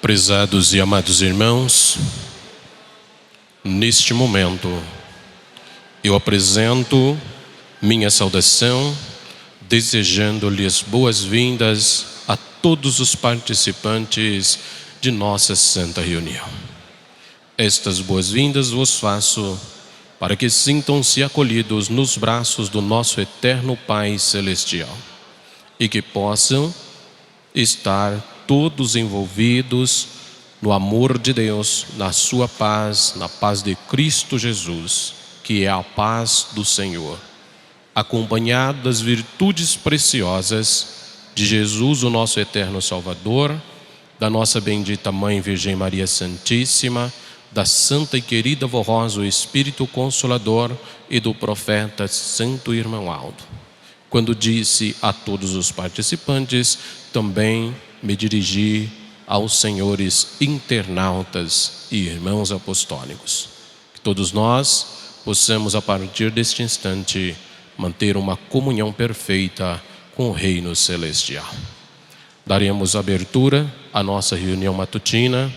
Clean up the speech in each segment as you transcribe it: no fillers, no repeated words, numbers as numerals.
Prezados e amados irmãos, neste momento eu apresento minha saudação, desejando-lhes boas-vindas a todos os participantes de nossa santa reunião. Estas boas-vindas vos faço para que sintam-se acolhidos nos braços do nosso eterno Pai Celestial e que possam estar todos envolvidos no amor de Deus, na sua paz, na paz de Cristo Jesus, que é a paz do Senhor, acompanhado das virtudes preciosas de Jesus, o nosso eterno Salvador, da nossa bendita Mãe Virgem Maria Santíssima, da santa e querida Vó Rosa, o Espírito Consolador, e do profeta Santo Irmão Aldo. Quando disse a todos os participantes, também me dirigi aos senhores internautas e irmãos apostólicos. Que todos nós possamos, a partir deste instante, manter uma comunhão perfeita com o Reino Celestial. Daremos abertura à nossa reunião matutina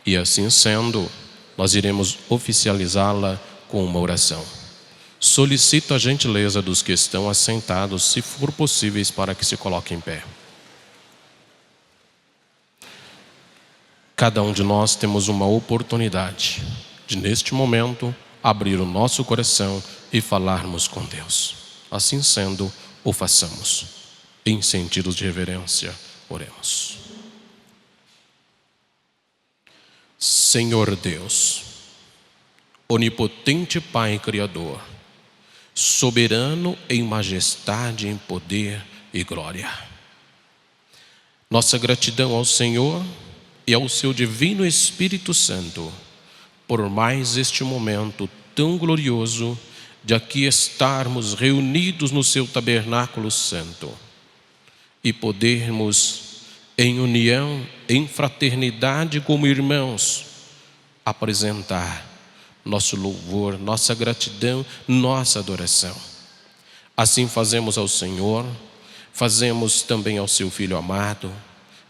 e, assim sendo, nós iremos oficializá-la com uma oração. Solicito a gentileza dos que estão assentados, se for possíveis, para que se coloquem em pé. Cada um de nós temos uma oportunidade de, neste momento, abrir o nosso coração e falarmos com Deus. Assim sendo, o façamos. Em sentidos de reverência, oremos. Senhor Deus, onipotente Pai Criador, soberano em majestade, em poder e glória. Nossa gratidão ao Senhor e ao seu divino Espírito Santo, por mais este momento tão glorioso de aqui estarmos reunidos no seu tabernáculo santo e podermos, em união, em fraternidade como irmãos, apresentar nosso louvor, nossa gratidão, nossa adoração. Assim fazemos ao Senhor, fazemos também ao seu Filho amado,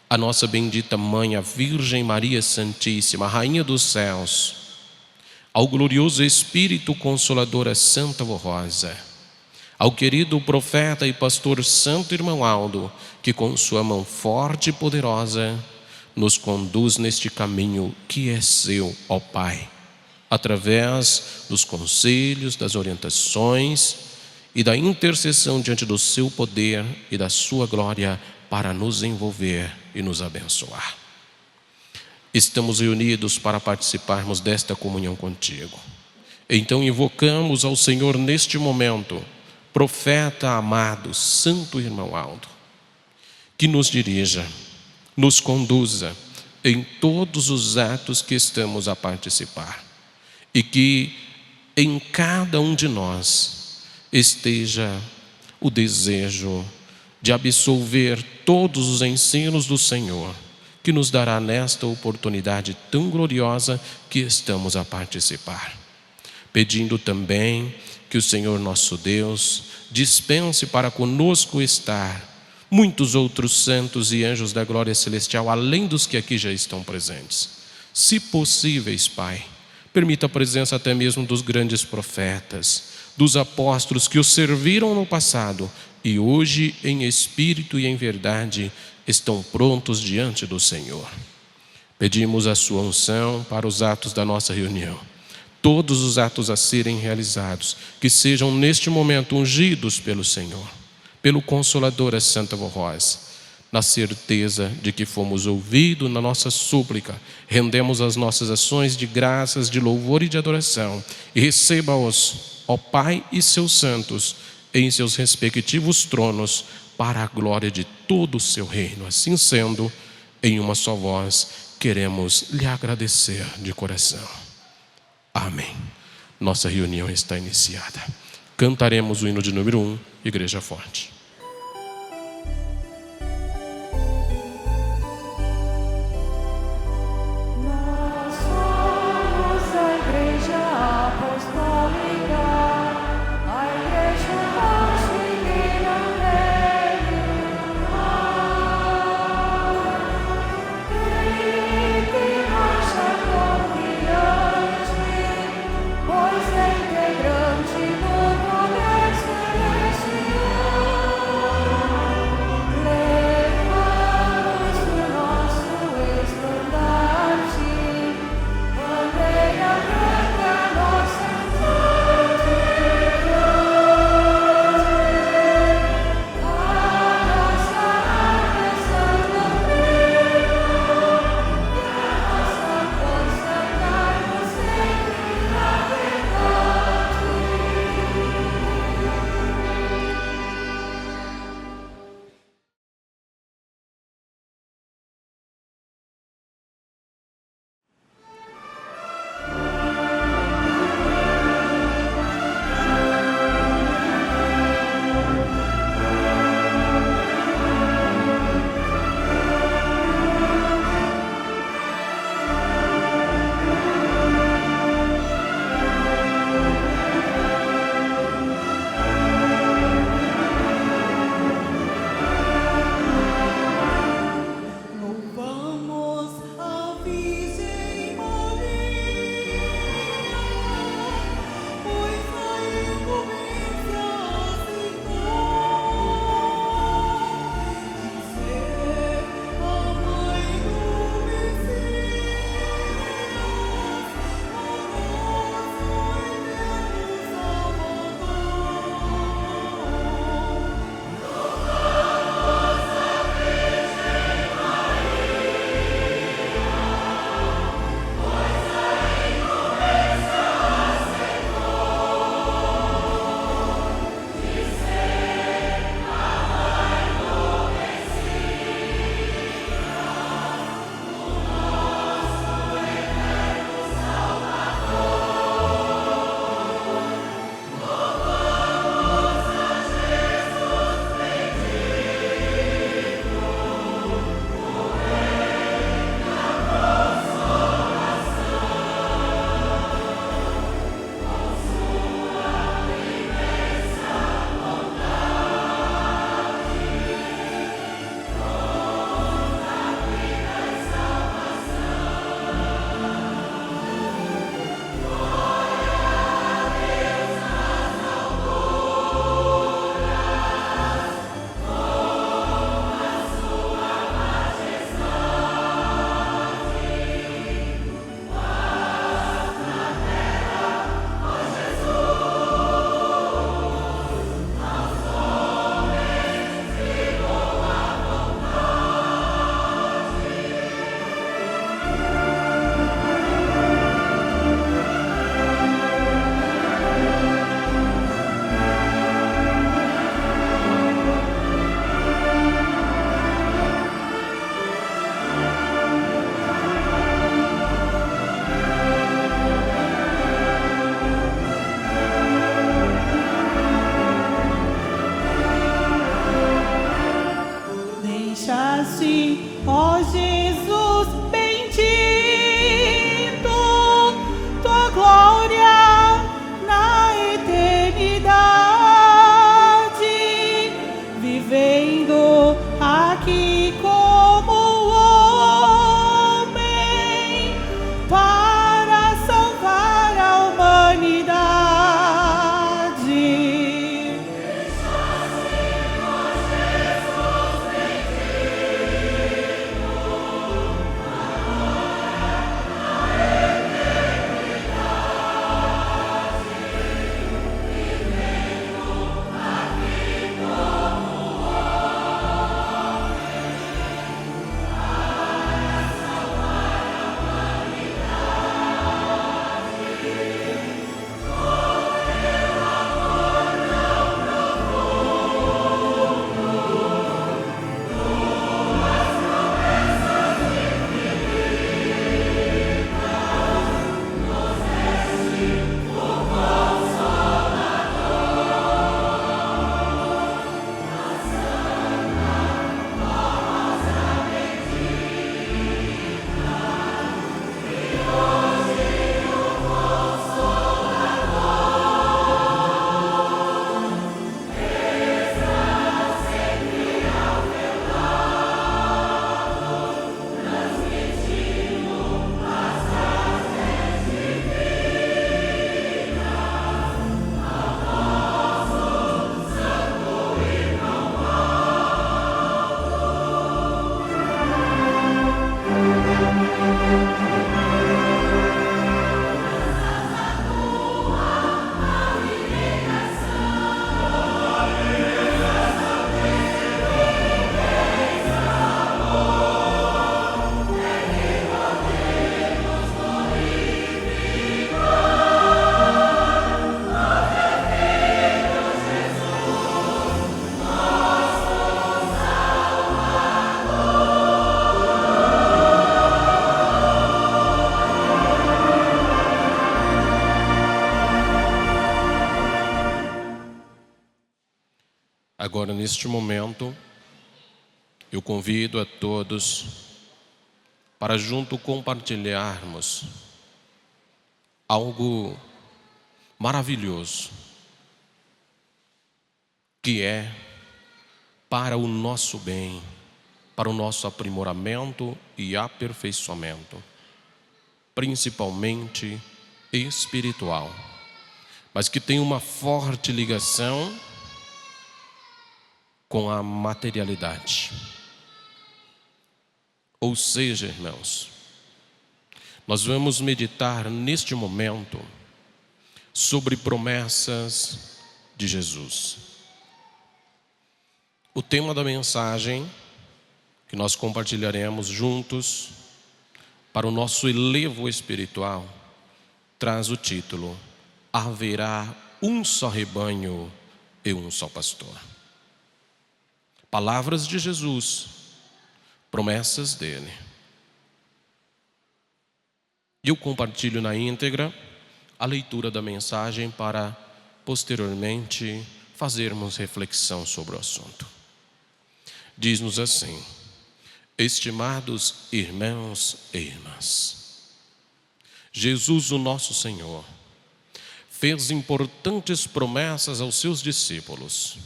a nossa bendita Mãe, a Virgem Maria Santíssima, a Rainha dos Céus, ao glorioso Espírito Consolador, a Santa Vó Rosa, ao querido profeta e pastor Santo Irmão Aldo, que com sua mão forte e poderosa nos conduz neste caminho que é seu, ó Pai, através dos conselhos, das orientações e da intercessão diante do seu poder e da sua glória, para nos envolver e nos abençoar. Estamos reunidos para participarmos desta comunhão contigo. Então invocamos ao Senhor neste momento, profeta amado, Santo Irmão Aldo, que nos dirija, nos conduza em todos os atos que estamos a participar, e que em cada um de nós esteja o desejo de absolver todos os ensinos do Senhor, que nos dará nesta oportunidade tão gloriosa que estamos a participar. Pedindo também que o Senhor nosso Deus dispense para conosco estar muitos outros santos e anjos da glória celestial, além dos que aqui já estão presentes. Se possíveis, Pai, permita a presença até mesmo dos grandes profetas, dos apóstolos que os serviram no passado e hoje, em espírito e em verdade, estão prontos diante do Senhor. Pedimos a sua unção para os atos da nossa reunião. Todos os atos a serem realizados, que sejam neste momento ungidos pelo Senhor, pelo Consolador, a Santa Vó Rosa, na certeza de que fomos ouvidos na nossa súplica, rendemos as nossas ações de graças, de louvor e de adoração, e receba-os, ó Pai e seus santos, em seus respectivos tronos, para a glória de todo o seu reino. Assim sendo, em uma só voz, queremos lhe agradecer de coração. Amém. Nossa reunião está iniciada. Cantaremos o hino de número 1, Igreja Forte. Amen. Agora, neste momento, eu convido a todos para junto compartilharmos algo maravilhoso, que é para o nosso bem, para o nosso aprimoramento e aperfeiçoamento, principalmente espiritual, mas que tem uma forte ligação com a materialidade. Ou seja, irmãos, nós vamos meditar neste momento sobre promessas de Jesus. O tema da mensagem que nós compartilharemos juntos para o nosso elevo espiritual traz o título: Haverá um só rebanho e um só pastor. Palavras de Jesus, promessas dele. Eu compartilho na íntegra a leitura da mensagem para posteriormente fazermos reflexão sobre o assunto. Diz-nos assim: estimados irmãos e irmãs, Jesus, o nosso Senhor, fez importantes promessas aos seus discípulos.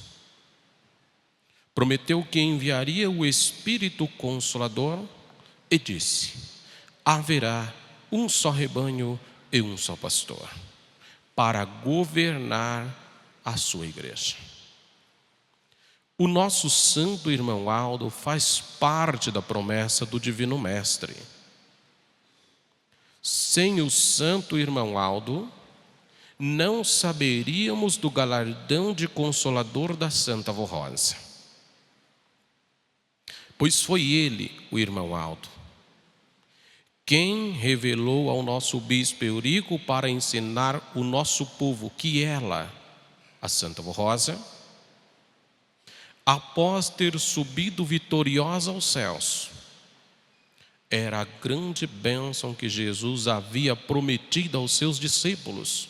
Prometeu que enviaria o Espírito Consolador e disse: haverá um só rebanho e um só pastor, para governar a sua igreja. O nosso santo irmão Aldo faz parte da promessa do Divino Mestre. Sem o santo irmão Aldo, não saberíamos do galardão de Consolador da Santa Avó Rosa. Pois foi ele, o irmão Aldo, quem revelou ao nosso bispo Eurico para ensinar o nosso povo que ela, a Santa Avó Rosa, após ter subido vitoriosa aos céus, era a grande bênção que Jesus havia prometido aos seus discípulos,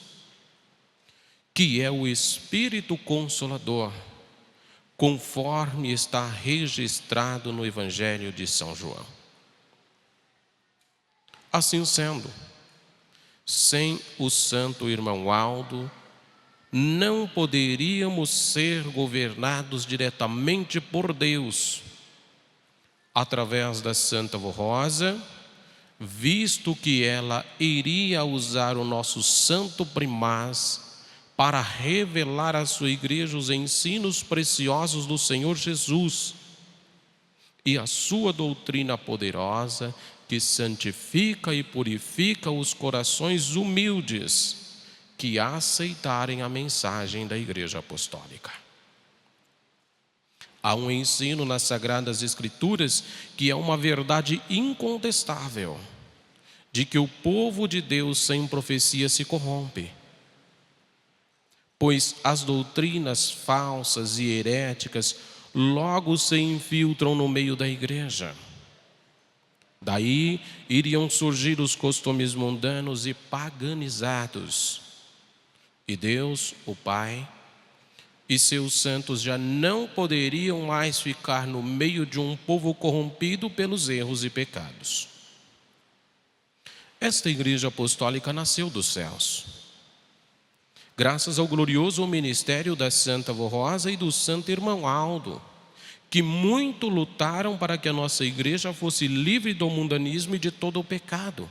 que é o Espírito Consolador, conforme está registrado no Evangelho de São João. Assim sendo, sem o santo irmão Aldo, não poderíamos ser governados diretamente por Deus, através da Santa Avó Rosa, visto que ela iria usar o nosso santo primaz para revelar à sua igreja os ensinos preciosos do Senhor Jesus e a sua doutrina poderosa, que santifica e purifica os corações humildes que aceitarem a mensagem da Igreja Apostólica. Há um ensino nas Sagradas Escrituras que é uma verdade incontestável, de que o povo de Deus sem profecia se corrompe, pois as doutrinas falsas e heréticas logo se infiltram no meio da igreja. Daí iriam surgir os costumes mundanos e paganizados, e Deus, o Pai, e seus santos já não poderiam mais ficar no meio de um povo corrompido pelos erros e pecados. Esta igreja apostólica nasceu dos céus, graças ao glorioso ministério da Santa Avó Rosa e do santo irmão Aldo, que muito lutaram para que a nossa igreja fosse livre do mundanismo e de todo o pecado,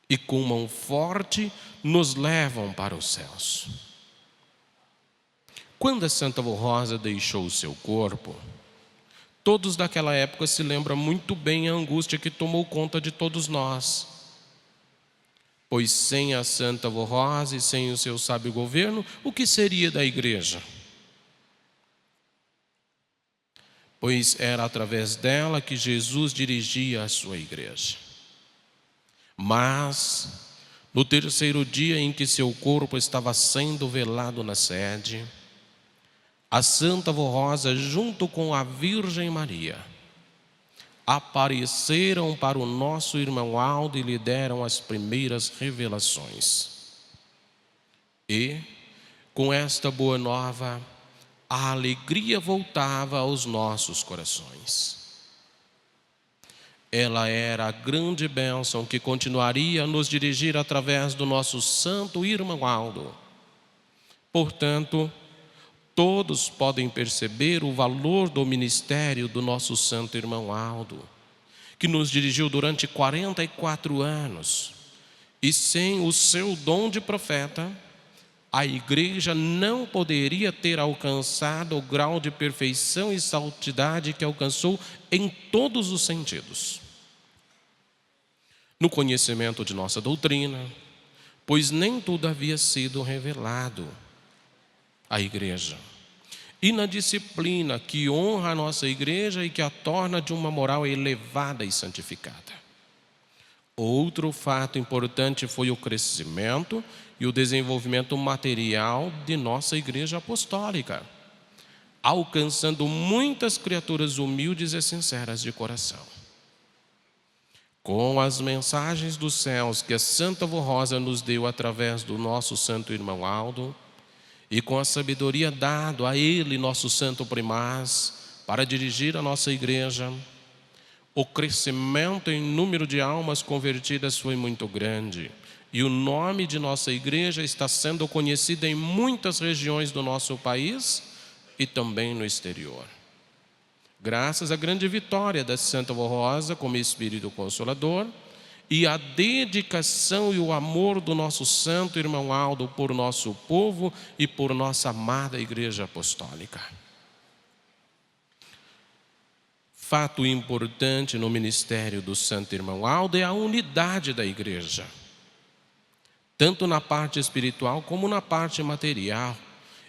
e com mão forte nos levam para os céus. Quando a Santa Avó Rosa deixou o seu corpo, todos daquela época se lembram muito bem a angústia que tomou conta de todos nós, pois sem a Santa Avó Rosa e sem o seu sábio governo, o que seria da igreja? Pois era através dela que Jesus dirigia a sua igreja. Mas, no terceiro dia em que seu corpo estava sendo velado na sede, a Santa Avó Rosa, junto com a Virgem Maria, apareceram para o nosso irmão Aldo e lhe deram as primeiras revelações. E, com esta boa nova, a alegria voltava aos nossos corações. Ela era a grande bênção que continuaria a nos dirigir através do nosso santo irmão Aldo. Portanto, todos podem perceber o valor do ministério do nosso santo irmão Aldo, que nos dirigiu durante 44 anos. E sem o seu dom de profeta, a igreja não poderia ter alcançado o grau de perfeição e santidade que alcançou em todos os sentidos. No conhecimento de nossa doutrina, pois nem tudo havia sido revelado à igreja, e na disciplina que honra a nossa igreja e que a torna de uma moral elevada e santificada. Outro fato importante foi o crescimento e o desenvolvimento material de nossa igreja apostólica, alcançando muitas criaturas humildes e sinceras de coração. Com as mensagens dos céus que a Santa Vó Rosa nos deu através do nosso santo irmão Aldo, e com a sabedoria dada a ele, nosso santo primaz, para dirigir a nossa igreja, o crescimento em número de almas convertidas foi muito grande, e o nome de nossa igreja está sendo conhecido em muitas regiões do nosso país e também no exterior. Graças à grande vitória da Santa Vó Rosa como Espírito Consolador e à dedicação e o amor do nosso santo irmão Aldo por nosso povo e por nossa amada Igreja Apostólica. Fato importante no ministério do santo irmão Aldo é a unidade da igreja, tanto na parte espiritual como na parte material,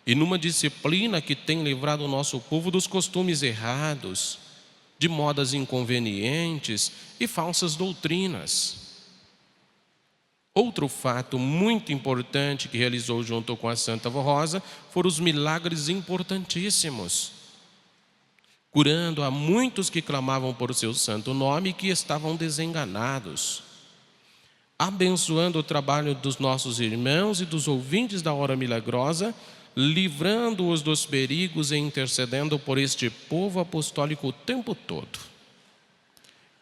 e numa disciplina que tem livrado o nosso povo dos costumes errados, de modas inconvenientes e falsas doutrinas. Outro fato muito importante que realizou junto com a Santa Vó Rosa foram os milagres importantíssimos, curando a muitos que clamavam por seu santo nome e que estavam desenganados, abençoando o trabalho dos nossos irmãos e dos ouvintes da hora milagrosa, livrando-os dos perigos e intercedendo por este povo apostólico o tempo todo.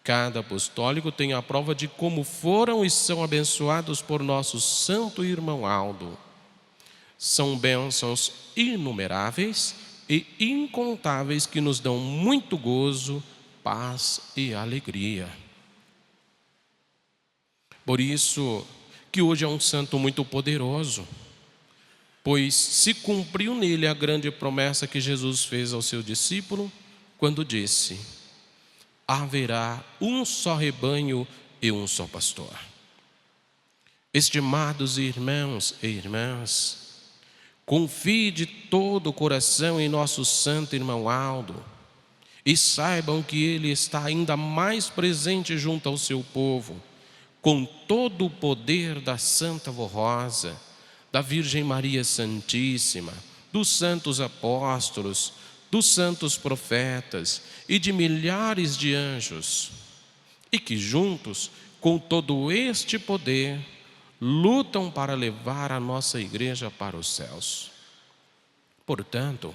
Cada apostólico tem a prova de como foram e são abençoados por nosso santo irmão Aldo. São bênçãos inumeráveis e incontáveis que nos dão muito gozo, paz e alegria. Por isso que hoje é um santo muito poderoso, pois se cumpriu nele a grande promessa que Jesus fez ao seu discípulo, quando disse: haverá um só rebanho e um só pastor. Estimados irmãos e irmãs, confie de todo o coração em nosso santo irmão Aldo e saibam que ele está ainda mais presente junto ao seu povo, com todo o poder da Santa Vó Rosa, da Virgem Maria Santíssima, dos santos apóstolos, dos santos profetas e de milhares de anjos, e que juntos, com todo este poder, lutam para levar a nossa igreja para os céus. Portanto,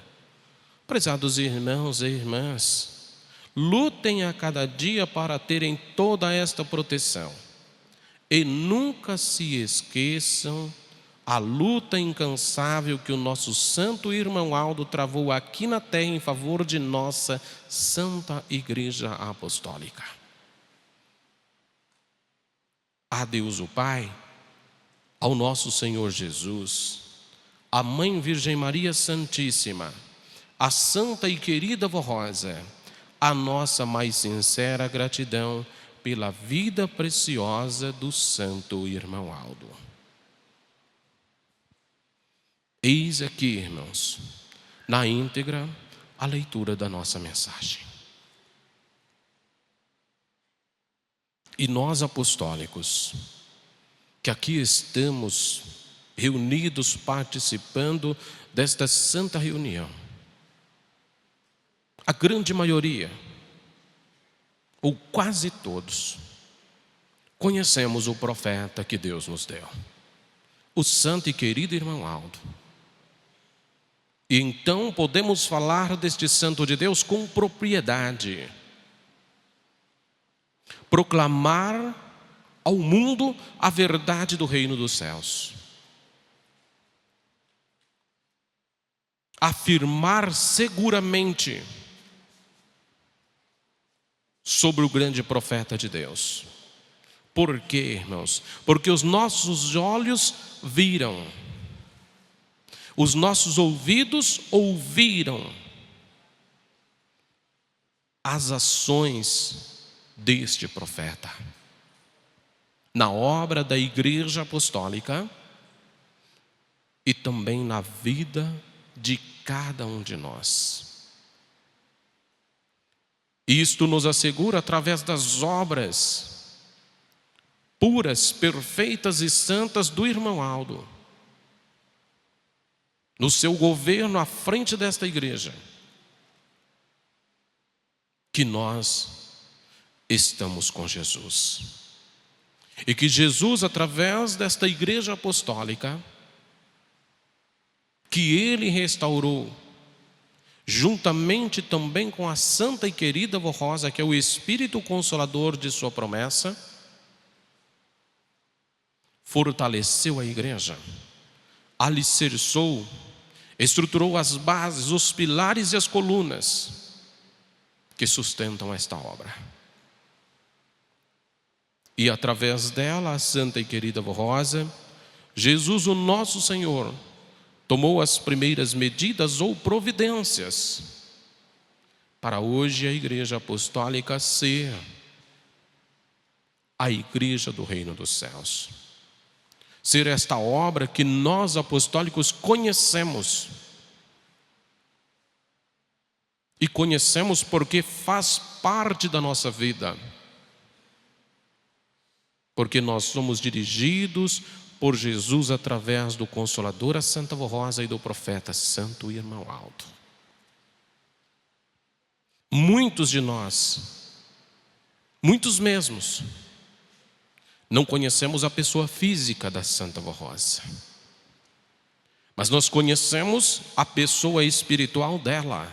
prezados irmãos e irmãs, lutem a cada dia para terem toda esta proteção e nunca se esqueçam a luta incansável que o nosso santo irmão Aldo travou aqui na terra em favor de nossa Santa Igreja Apostólica. A Deus o Pai, ao nosso Senhor Jesus, a Mãe Virgem Maria Santíssima, a Santa e querida Vó Rosa, a nossa mais sincera gratidão pela vida preciosa do santo irmão Aldo. Eis aqui, irmãos, na íntegra, a leitura da nossa mensagem. E nós apostólicos, que aqui estamos reunidos participando desta santa reunião, a grande maioria, ou quase todos, conhecemos o profeta que Deus nos deu, o santo e querido irmão Aldo. E então podemos falar deste santo de Deus com propriedade. Proclamar ao mundo a verdade do reino dos céus. Afirmar seguramente sobre o grande profeta de Deus. Por quê, irmãos? Porque os nossos olhos viram, os nossos ouvidos ouviram as ações deste profeta na obra da Igreja Apostólica e também na vida de cada um de nós. Isto nos assegura através das obras puras, perfeitas e santas do irmão Aldo, no seu governo à frente desta igreja, que nós estamos com Jesus. E que Jesus, através desta igreja apostólica, que Ele restaurou, juntamente também com a santa e querida Vó Rosa, que é o Espírito Consolador de sua promessa, fortaleceu a igreja, alicerçou, estruturou as bases, os pilares e as colunas que sustentam esta obra. E através dela, a santa e querida Vó Rosa, Jesus, o nosso Senhor, tomou as primeiras medidas ou providências para hoje a Igreja Apostólica ser a Igreja do Reino dos Céus. Ser esta obra que nós apostólicos conhecemos. E conhecemos porque faz parte da nossa vida. Porque nós somos dirigidos por Jesus através do Consolador, a Santa Vó Rosa, e do profeta Santo Irmão Aldo. Muitos de nós, muitos mesmos, não conhecemos a pessoa física da Santa Vó Rosa, mas nós conhecemos a pessoa espiritual dela,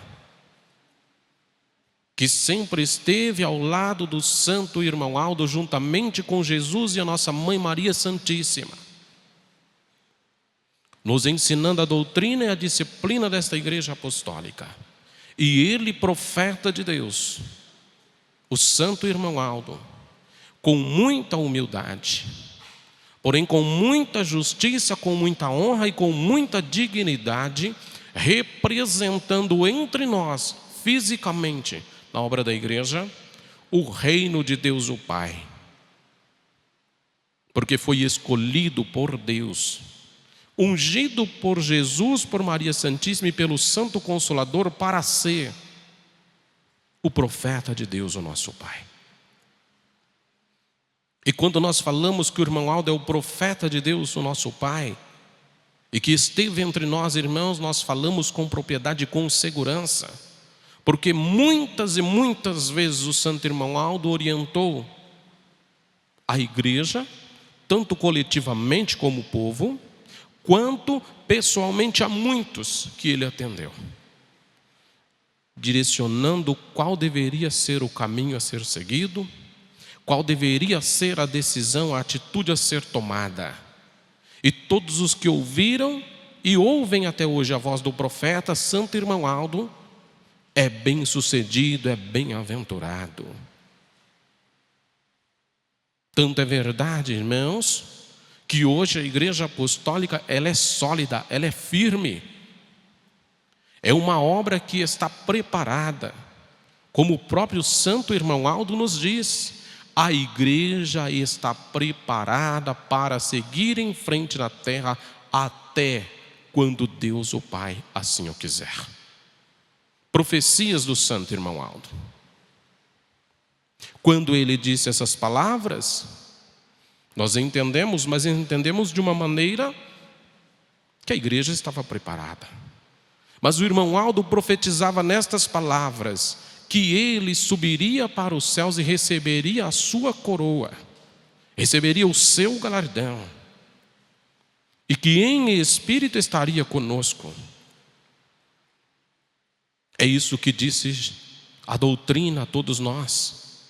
que sempre esteve ao lado do Santo Irmão Aldo, juntamente com Jesus e a nossa Mãe Maria Santíssima, nos ensinando a doutrina e a disciplina desta Igreja Apostólica. E ele, profeta de Deus, o Santo Irmão Aldo, com muita humildade, porém com muita justiça, com muita honra e com muita dignidade, representando entre nós, fisicamente, na obra da igreja, o reino de Deus o Pai. Porque foi escolhido por Deus, ungido por Jesus, por Maria Santíssima e pelo Santo Consolador para ser o profeta de Deus, o nosso Pai. E quando nós falamos que o irmão Aldo é o profeta de Deus, o nosso Pai, e que esteve entre nós, irmãos, nós falamos com propriedade e com segurança, porque muitas e muitas vezes o santo irmão Aldo orientou a igreja, tanto coletivamente como o povo, quanto pessoalmente a muitos que ele atendeu, direcionando qual deveria ser o caminho a ser seguido, qual deveria ser a decisão, a atitude a ser tomada. E todos os que ouviram e ouvem até hoje a voz do profeta, santo irmão Aldo, é bem-sucedido, é bem-aventurado. Tanto é verdade, irmãos, que hoje a Igreja Apostólica, ela é sólida, ela é firme. É uma obra que está preparada. Como o próprio santo irmão Aldo nos diz, a igreja está preparada para seguir em frente na terra até quando Deus o Pai assim o quiser. Profecias do santo irmão Aldo. Quando ele disse essas palavras, nós entendemos, mas entendemos de uma maneira que a igreja estava preparada. Mas o irmão Aldo profetizava nestas palavras que ele subiria para os céus e receberia a sua coroa, receberia o seu galardão, e que em espírito estaria conosco. É isso que disse a doutrina a todos nós,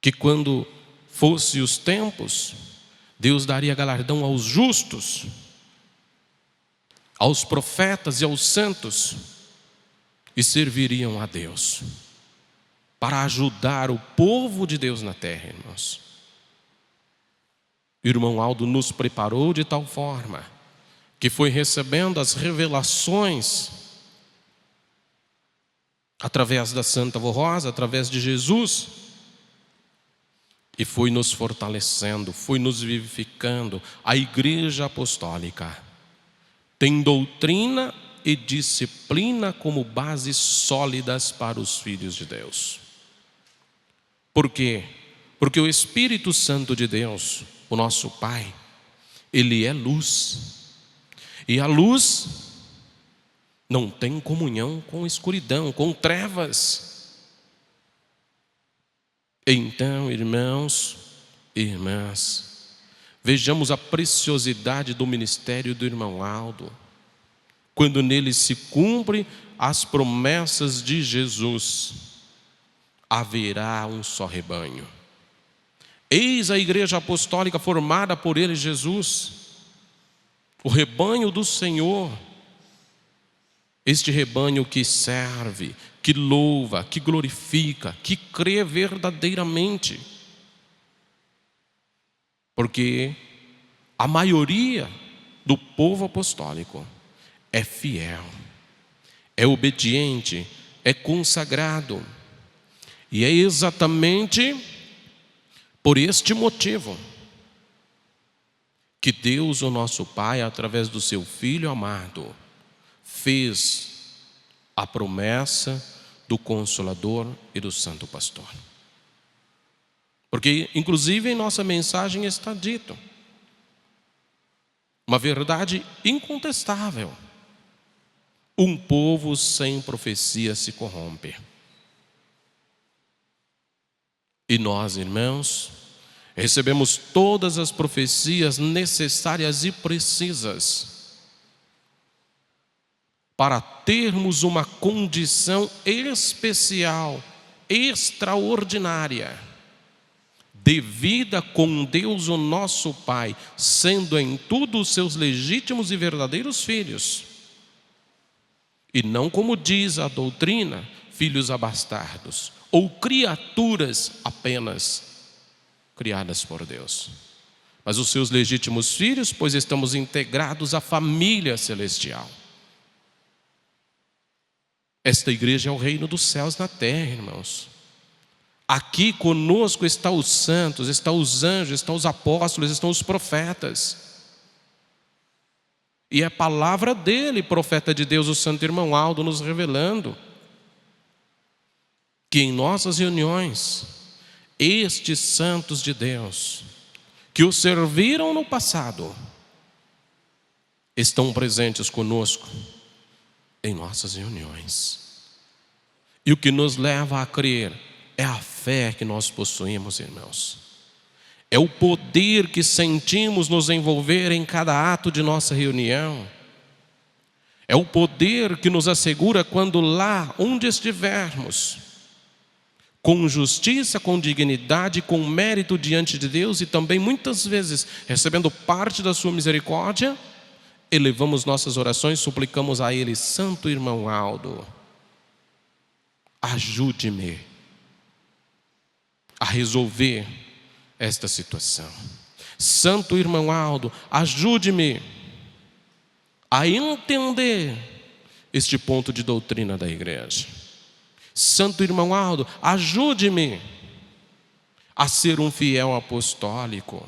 que quando fosse os tempos, Deus daria galardão aos justos, aos profetas e aos santos, e serviriam a Deus para ajudar o povo de Deus na terra, irmãos. O irmão Aldo nos preparou de tal forma que foi recebendo as revelações através da Santa Vó Rosa, através de Jesus, e foi nos fortalecendo, foi nos vivificando. A Igreja Apostólica tem doutrina e disciplina como bases sólidas para os filhos de Deus. Por quê? Porque o Espírito Santo de Deus, o nosso Pai, Ele é luz. E a luz não tem comunhão com escuridão, com trevas. Então, irmãos e irmãs, vejamos a preciosidade do ministério do irmão Aldo, quando nele se cumpre as promessas de Jesus: haverá um só rebanho. Eis a Igreja Apostólica formada por ele, Jesus, o rebanho do Senhor. Este rebanho que serve, que louva, que glorifica, que crê verdadeiramente. Porque a maioria do povo apostólico é fiel, é obediente, é consagrado. E é exatamente por este motivo que Deus, o nosso Pai, através do seu Filho amado, fez a promessa do Consolador e do Santo Pastor. Porque, inclusive, em nossa mensagem está dito uma verdade incontestável: um povo sem profecia se corrompe. E nós, irmãos, recebemos todas as profecias necessárias e precisas para termos uma condição especial, extraordinária, de vida com Deus, o nosso Pai, sendo em tudo os seus legítimos e verdadeiros filhos. E não, como diz a doutrina, filhos abastardos, ou criaturas apenas criadas por Deus, mas os seus legítimos filhos, pois estamos integrados à família celestial. Esta igreja é o reino dos céus na terra, irmãos. Aqui conosco estão os santos, estão os anjos, estão os apóstolos, estão os profetas. E é a palavra dele, profeta de Deus, o santo irmão Aldo, nos revelando que em nossas reuniões, estes santos de Deus, que o serviram no passado, estão presentes conosco em nossas reuniões. E o que nos leva a crer é a fé que nós possuímos, irmãos. É o poder que sentimos nos envolver em cada ato de nossa reunião. É o poder que nos assegura quando lá onde estivermos, com justiça, com dignidade, com mérito diante de Deus, e também muitas vezes recebendo parte da sua misericórdia, elevamos nossas orações, suplicamos a Ele: Santo irmão Aldo, ajude-me a resolver esta situação. Santo irmão Aldo, ajude-me a entender este ponto de doutrina da igreja. Santo irmão Aldo, ajude-me a ser um fiel apostólico.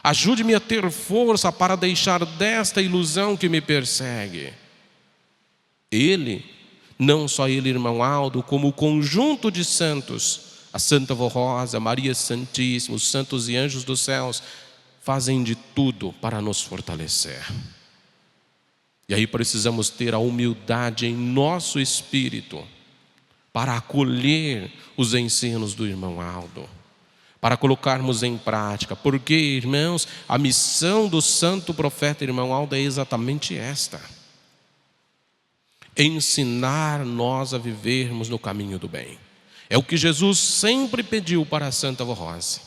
Ajude-me a ter força para deixar desta ilusão que me persegue. Ele, não só ele, irmão Aldo, como o conjunto de santos, a Santa Vó Rosa, Maria Santíssima, os santos e anjos dos céus, fazem de tudo para nos fortalecer. E aí precisamos ter a humildade em nosso espírito para acolher os ensinos do irmão Aldo, para colocarmos em prática. Porque, irmãos, a missão do santo profeta irmão Aldo é exatamente esta: ensinar nós a vivermos no caminho do bem. É o que Jesus sempre pediu para a Santa Vó Rosa.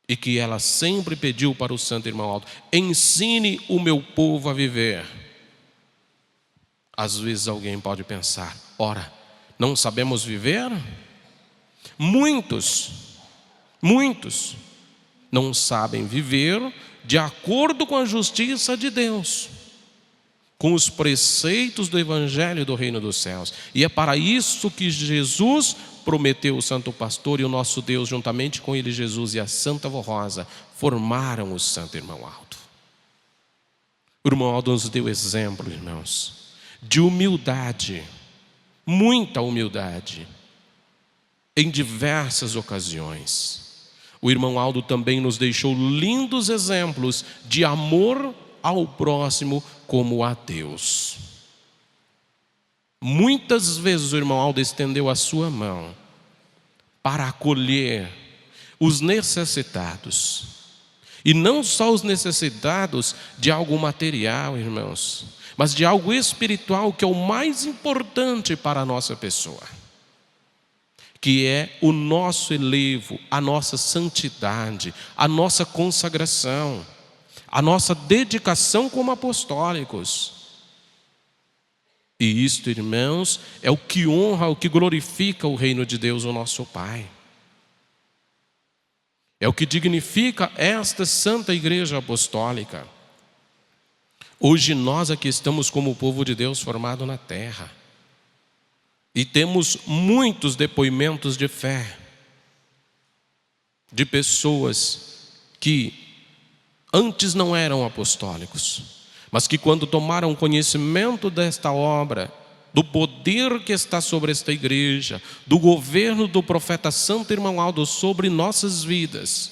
E que ela sempre pediu para o Santo Irmão Aldo: ensine o meu povo a viver. Às vezes alguém pode pensar: ora, não sabemos viver? Muitos não sabem viver de acordo com a justiça de Deus, com os preceitos do Evangelho do Reino dos Céus. E é para isso que Jesus prometeu o Santo Pastor, e o nosso Deus, juntamente com ele, Jesus e a Santa Vó Rosa, formaram o Santo Irmão Aldo. O Irmão Aldo nos deu exemplo, irmãos, de humildade, muita humildade, em diversas ocasiões. O Irmão Aldo também nos deixou lindos exemplos de amor ao próximo como a Deus. Muitas vezes o Irmão Aldo estendeu a sua mão para acolher os necessitados. E não só os necessitados de algo material, irmãos, mas de algo espiritual, que é o mais importante para a nossa pessoa, que é o nosso elevo, a nossa santidade, a nossa consagração, a nossa dedicação como apostólicos. E isto, irmãos, é o que honra, o que glorifica o reino de Deus, o nosso Pai. É o que dignifica esta Santa Igreja Apostólica. Hoje nós aqui estamos como o povo de Deus formado na terra. E temos muitos depoimentos de fé, de pessoas que antes não eram apostólicos, mas que quando tomaram conhecimento desta obra, do poder que está sobre esta igreja, do governo do profeta Santo Irmão Aldo sobre nossas vidas,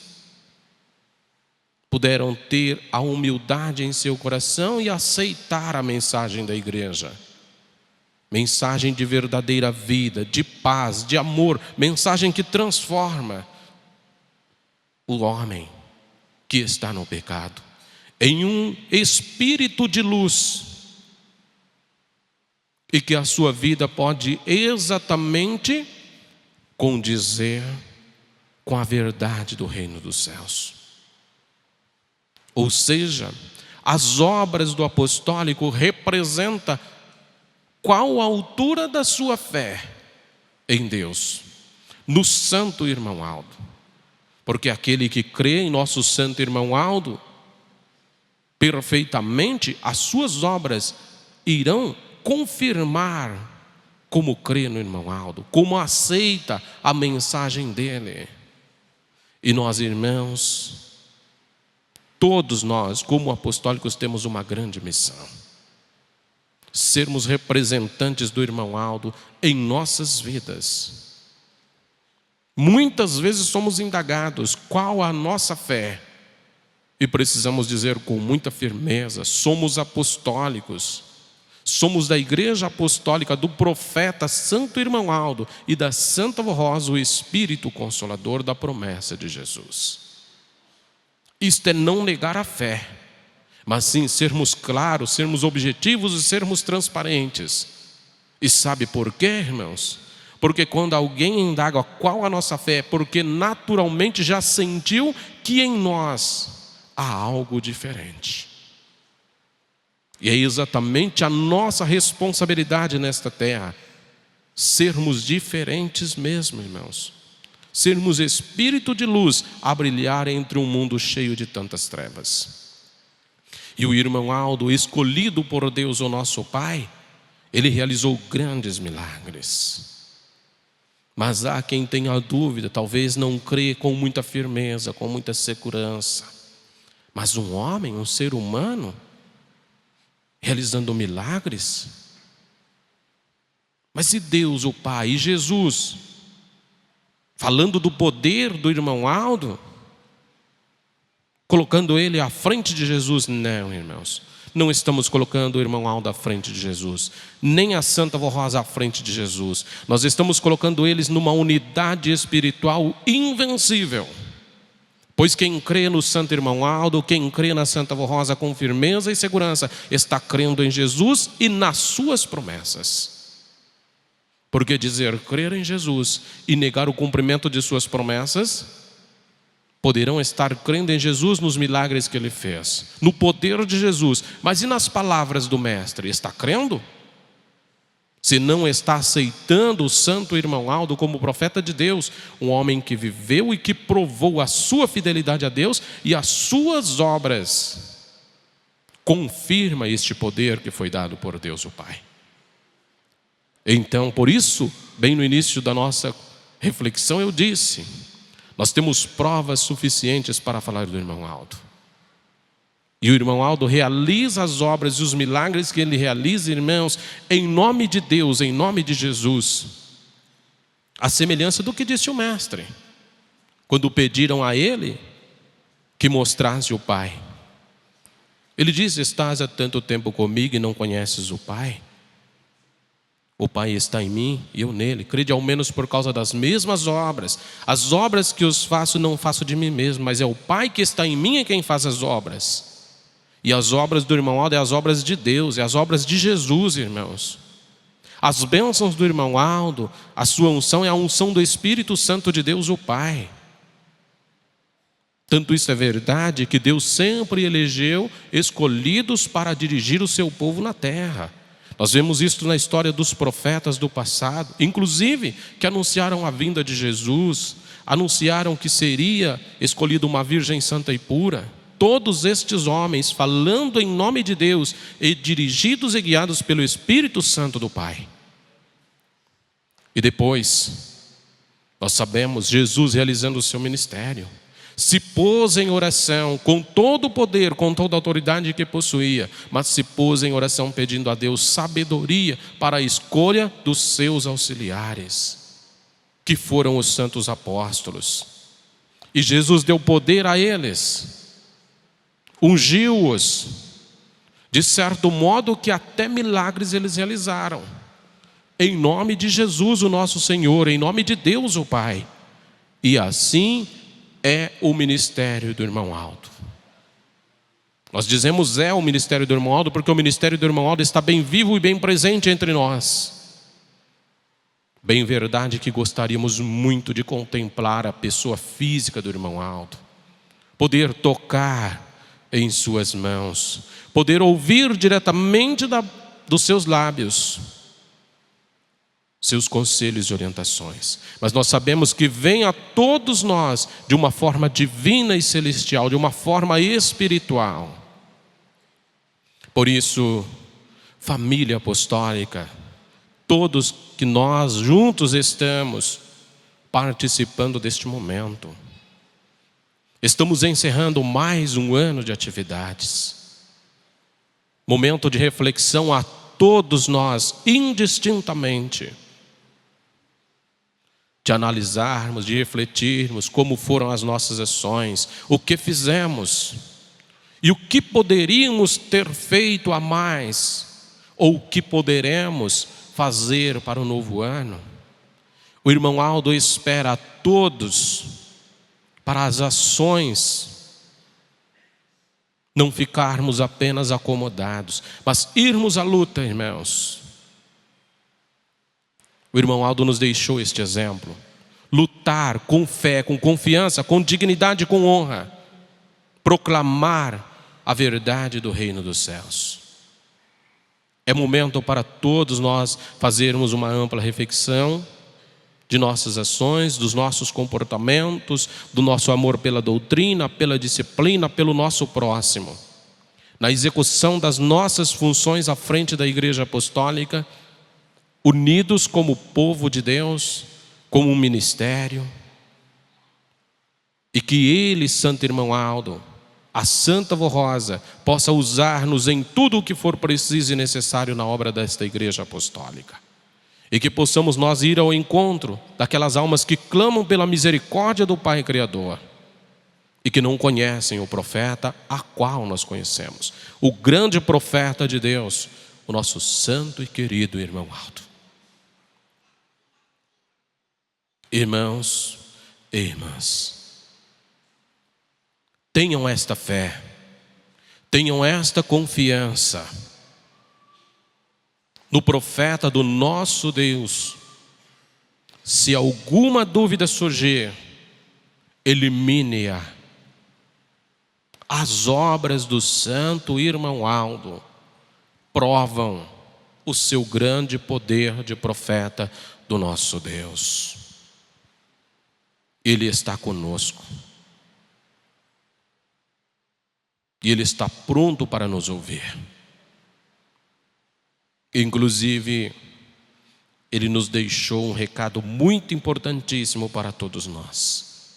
puderam ter a humildade em seu coração e aceitar a mensagem da igreja. Mensagem de verdadeira vida, de paz, de amor, mensagem que transforma o homem que está no pecado em um espírito de luz, e que a sua vida pode exatamente condizer com a verdade do reino dos céus. Ou seja, as obras do apostólico representam qual a altura da sua fé em Deus, no Santo Irmão Aldo. Porque aquele que crê em nosso Santo Irmão Aldo, perfeitamente as suas obras irão confirmar como crê no Irmão Aldo, como aceita a mensagem dele. E nós, irmãos, todos nós, como apostólicos, temos uma grande missão: sermos representantes do Irmão Aldo em nossas vidas. Muitas vezes somos indagados qual a nossa fé, e precisamos dizer com muita firmeza: somos apostólicos, somos da Igreja Apostólica do profeta Santo Irmão Aldo e da Santa Vó Rosa, o Espírito Consolador da promessa de Jesus. Isto é não negar a fé, mas sim sermos claros, sermos objetivos e sermos transparentes. E sabe por quê, irmãos? Porque quando alguém indaga qual a nossa fé, é porque naturalmente já sentiu que em nós há algo diferente. E é exatamente a nossa responsabilidade nesta terra sermos diferentes mesmo, irmãos. Sermos espírito de luz a brilhar entre um mundo cheio de tantas trevas. E o Irmão Aldo, escolhido por Deus, o nosso Pai, ele realizou grandes milagres. Mas há quem tenha dúvida, talvez não crê com muita firmeza, com muita segurança. Mas um homem, um ser humano, realizando milagres? Mas se Deus, o Pai, e Jesus, falando do poder do Irmão Aldo, colocando ele à frente de Jesus? Não, irmãos, não estamos colocando o Irmão Aldo à frente de Jesus, nem a Santa Vó Rosa à frente de Jesus. Nós estamos colocando eles numa unidade espiritual invencível, Pois quem crê no santo irmão Aldo, quem crê na Santa Avó Rosa com firmeza e segurança, está crendo em Jesus e nas suas promessas. Porque dizer crer em Jesus e negar o cumprimento de suas promessas, poderão estar crendo em Jesus nos milagres que Ele fez, no poder de Jesus, mas e nas palavras do Mestre? Está crendo? Se não está aceitando o santo irmão Aldo como profeta de Deus, um homem que viveu e que provou a sua fidelidade a Deus e as suas obras, confirma este poder que foi dado por Deus o Pai. Então, por isso, bem no início da nossa reflexão eu disse, nós temos provas suficientes para falar do irmão Aldo. E o irmão Aldo realiza as obras e os milagres que ele realiza, irmãos, em nome de Deus, em nome de Jesus. A semelhança do que disse o Mestre, quando pediram a ele que mostrasse o Pai. Ele diz, estás há tanto tempo comigo e não conheces o Pai? O Pai está em mim e eu nele. Crede ao menos por causa das mesmas obras. As obras que os faço, não faço de mim mesmo, mas é o Pai que está em mim quem faz as obras. E as obras do irmão Aldo é as obras de Deus, é as obras de Jesus, irmãos. As bênçãos do irmão Aldo, a sua unção é a unção do Espírito Santo de Deus, o Pai. Tanto isso é verdade que Deus sempre elegeu escolhidos para dirigir o seu povo na terra. Nós vemos isso na história dos profetas do passado, inclusive que anunciaram a vinda de Jesus, anunciaram que seria escolhida uma virgem santa e pura. Todos estes homens falando em nome de Deus e dirigidos e guiados pelo Espírito Santo do Pai. E depois, nós sabemos, Jesus realizando o seu ministério, se pôs em oração com todo o poder, com toda a autoridade que possuía, mas se pôs em oração pedindo a Deus sabedoria para a escolha dos seus auxiliares, que foram os santos apóstolos. E Jesus deu poder a eles, ungiu-os, de certo modo que até milagres eles realizaram, em nome de Jesus o nosso Senhor, em nome de Deus o Pai. E assim é o ministério do irmão Aldo. Nós dizemos é o ministério do irmão Aldo porque o ministério do irmão Aldo está bem vivo e bem presente entre nós. Bem verdade que gostaríamos muito de contemplar a pessoa física do irmão Aldo, poder tocar em suas mãos, poder ouvir diretamente dos seus lábios seus conselhos e orientações. Mas nós sabemos que vem a todos nós de uma forma divina e celestial, de uma forma espiritual. Por isso, família apostólica, todos que nós juntos estamos participando deste momento. Estamos encerrando mais um ano de atividades. Momento de reflexão a todos nós, indistintamente. De analisarmos, de refletirmos como foram as nossas ações, o que fizemos e o que poderíamos ter feito a mais, ou o que poderemos fazer para o novo ano. O irmão Aldo espera a todos para as ações, não ficarmos apenas acomodados, mas irmos à luta, irmãos. O irmão Aldo nos deixou este exemplo. Lutar com fé, com confiança, com dignidade, com honra. Proclamar a verdade do reino dos céus. É momento para todos nós fazermos uma ampla reflexão de nossas ações, dos nossos comportamentos, do nosso amor pela doutrina, pela disciplina, pelo nosso próximo. Na execução das nossas funções à frente da Igreja Apostólica, unidos como povo de Deus, como um ministério. E que ele, santo irmão Aldo, a Santa Avó Rosa, possa usar-nos em tudo o que for preciso e necessário na obra desta Igreja Apostólica. E que possamos nós ir ao encontro daquelas almas que clamam pela misericórdia do Pai Criador e que não conhecem o profeta a qual nós conhecemos, o grande profeta de Deus, o nosso santo e querido irmão Aldo. Irmãos e irmãs, Tenham esta fé, tenham esta confiança no profeta do nosso Deus. Se alguma dúvida surgir, elimine-a. As obras do santo irmão Aldo provam o seu grande poder de profeta do nosso Deus. Ele está conosco. E Ele está pronto para nos ouvir. Inclusive, Ele nos deixou um recado muito importantíssimo para todos nós.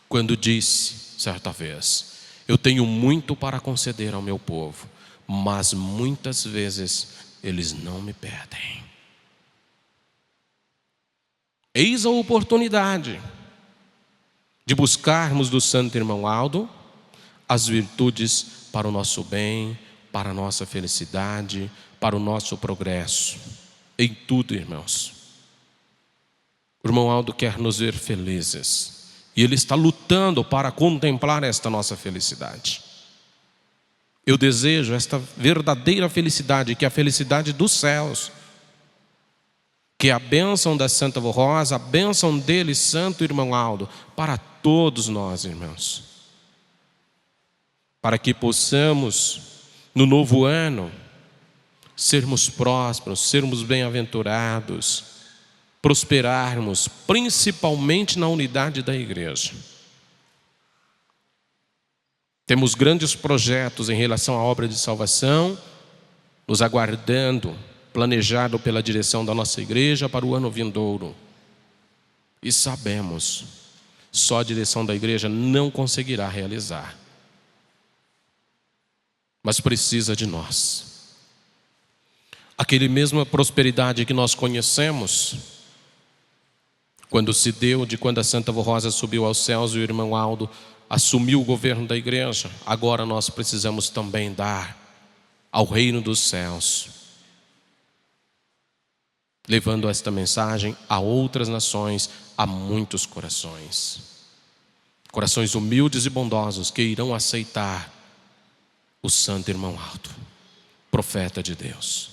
Quando disse, certa vez, eu tenho muito para conceder ao meu povo, mas muitas vezes eles não me pedem. Eis a oportunidade de buscarmos do santo irmão Aldo as virtudes para o nosso bem, para a nossa felicidade, para o nosso progresso. Em tudo, irmãos. O irmão Aldo quer nos ver felizes. E ele está lutando para contemplar esta nossa felicidade. Eu desejo esta verdadeira felicidade, que é a felicidade dos céus. Que é a bênção da Santa Vó Rosa, a bênção dele, santo irmão Aldo, para todos nós, irmãos. Para que possamos, no novo ano, sermos prósperos, sermos bem-aventurados, prosperarmos, principalmente na unidade da igreja. Temos grandes projetos em relação à obra de salvação, nos aguardando, planejado pela direção da nossa igreja para o ano vindouro. E sabemos, só a direção da igreja não conseguirá realizar. Mas precisa de nós. Aquele mesma prosperidade que nós conhecemos, quando se deu de quando a Santa Vó Rosa subiu aos céus e o irmão Aldo assumiu o governo da igreja, agora nós precisamos também dar ao reino dos céus, levando esta mensagem a outras nações, a muitos corações. Corações humildes e bondosos que irão aceitar o santo irmão Aldo, profeta de Deus.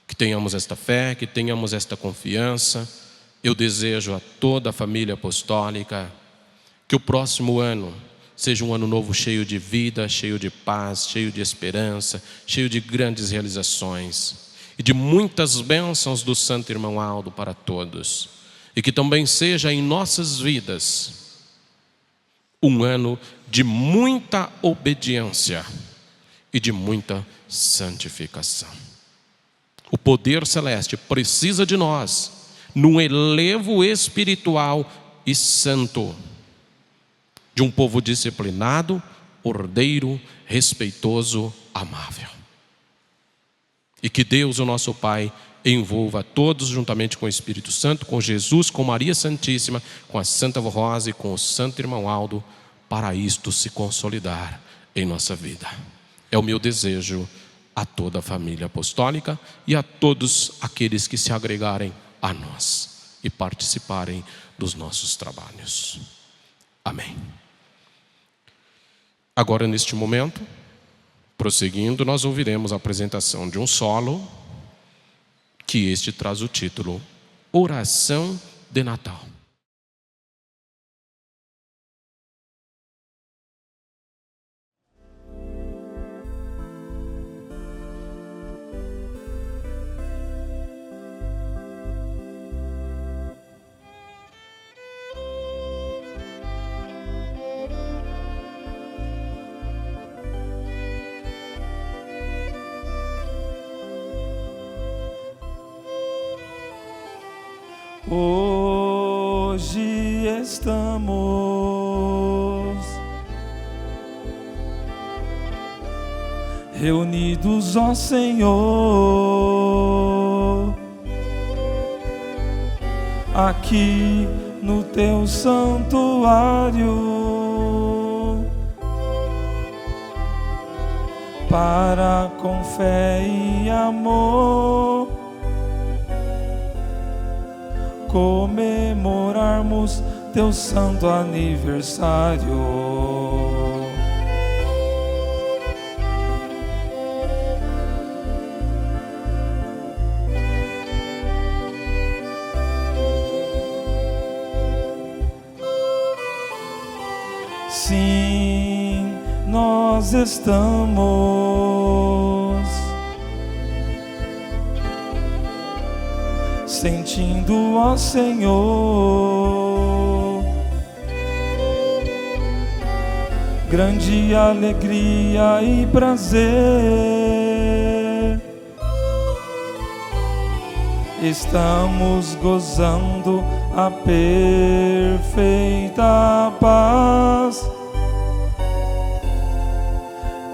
Que tenhamos esta fé, que tenhamos esta confiança. Eu desejo a toda a família apostólica que o próximo ano seja um ano novo cheio de vida, cheio de paz, cheio de esperança, cheio de grandes realizações e de muitas bênçãos do santo irmão Aldo para todos. E que também seja em nossas vidas um ano de muita obediência e de muita santificação. O poder celeste precisa de nós num elevo espiritual e santo, de um povo disciplinado, ordeiro, respeitoso, amável. E que Deus, o nosso Pai, envolva todos juntamente com o Espírito Santo, com Jesus, com Maria Santíssima, com a Santa Vó Rosa e com o santo irmão Aldo, para isto se consolidar em nossa vida. É o meu desejo a toda a família apostólica e a todos aqueles que se agregarem a nós e participarem dos nossos trabalhos. Amém. Agora, neste momento, prosseguindo, nós ouviremos a apresentação de um solo, que este traz o título Oração de Natal. Hoje estamos reunidos, ó Senhor, aqui no teu santuário, para com fé e amor comemorarmos teu santo aniversário. sim, nós estamos sentindo, ó Senhor, grande alegria e prazer. Estamos gozando a perfeita paz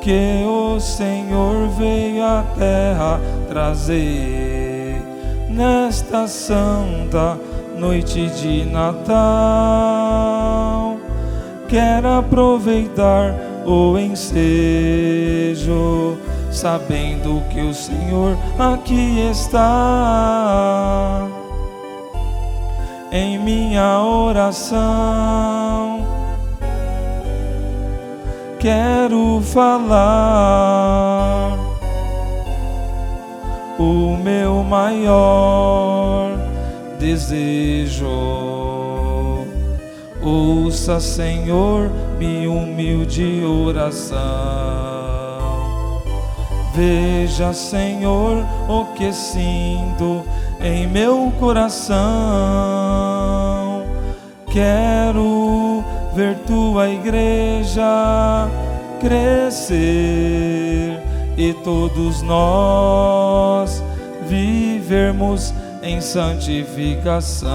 que o Senhor veio à terra trazer nesta santa noite de Natal. Quero aproveitar o ensejo, sabendo que o Senhor aqui está. Em minha oração quero falar o meu maior desejo. Ouça, Senhor, minha humilde oração. Veja, Senhor, o que sinto em meu coração. Quero ver tua igreja crescer e todos nós vivermos em santificação.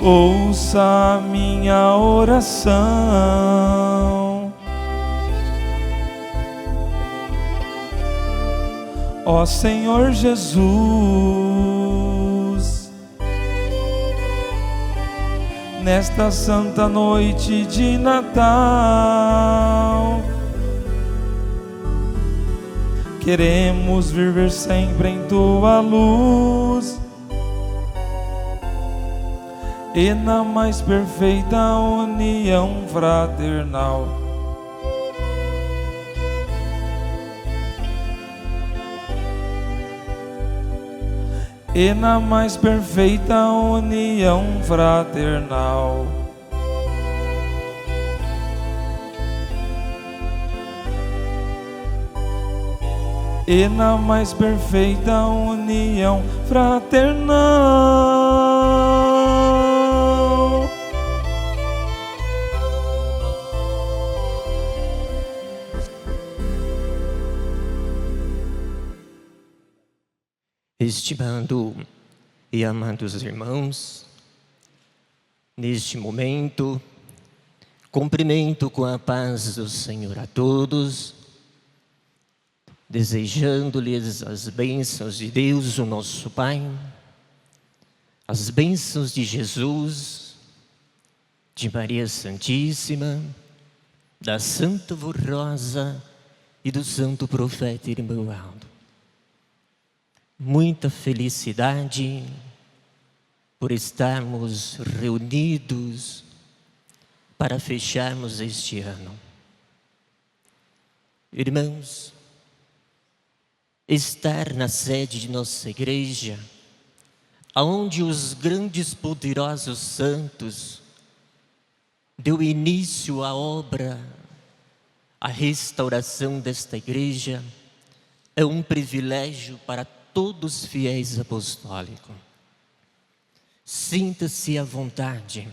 Ouça a minha oração, ó Senhor Jesus, nesta santa noite de Natal. Queremos viver sempre em tua luz e na mais perfeita união fraternal. E na mais perfeita união fraternal. E na mais perfeita união fraternal. Estimando e amados irmãos, neste momento, cumprimento com a paz do Senhor a todos, desejando-lhes as bênçãos de Deus, o nosso Pai, as bênçãos de Jesus, de Maria Santíssima, da Santa Rosa e do Santo Profeta Irmãoaldo. Muita felicidade por estarmos reunidos para fecharmos este ano. Irmãos, estar na sede de nossa igreja, aonde os grandes poderosos santos deu início à obra, à restauração desta igreja, é um privilégio para todos os fiéis apostólicos. Sinta-se à vontade.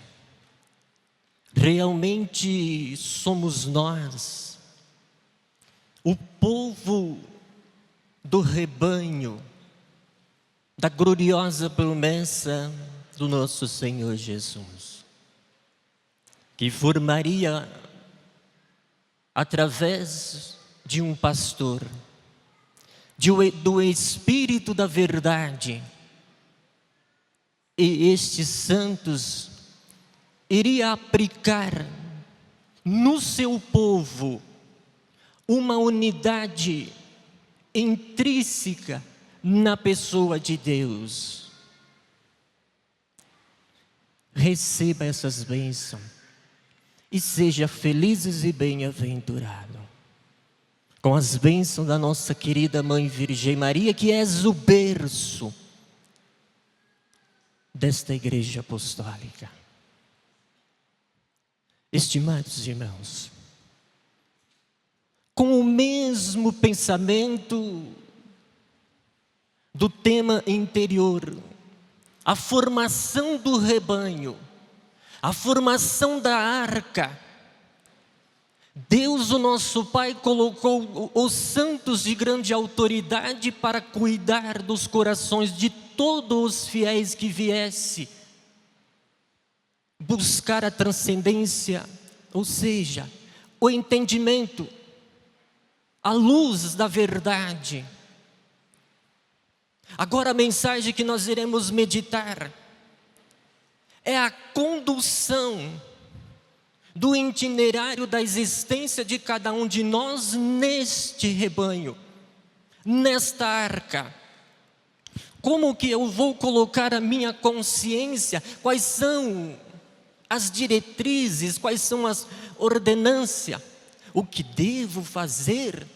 Realmente somos nós, o povo do rebanho, da gloriosa promessa do nosso Senhor Jesus, que formaria através de um pastor, do Espírito da verdade, e estes santos iria aplicar no seu povo uma unidade intrínseca na pessoa de Deus. Receba essas bênçãos e seja felizes e bem-aventurado, com as bênçãos da nossa querida Mãe Virgem Maria, que és o berço desta Igreja Apostólica. Estimados irmãos, com o mesmo pensamento do tema interior, a formação do rebanho, a formação da arca, Deus, o nosso Pai, colocou os santos de grande autoridade para cuidar dos corações de todos os fiéis que viesse buscar a transcendência, ou seja, o entendimento, a luz da verdade. Agora a mensagem que nós iremos meditar é a condução do itinerário da existência de cada um de nós neste rebanho, nesta arca. Como que eu vou colocar a minha consciência? Quais são as diretrizes? Quais são as ordenâncias? O que devo fazer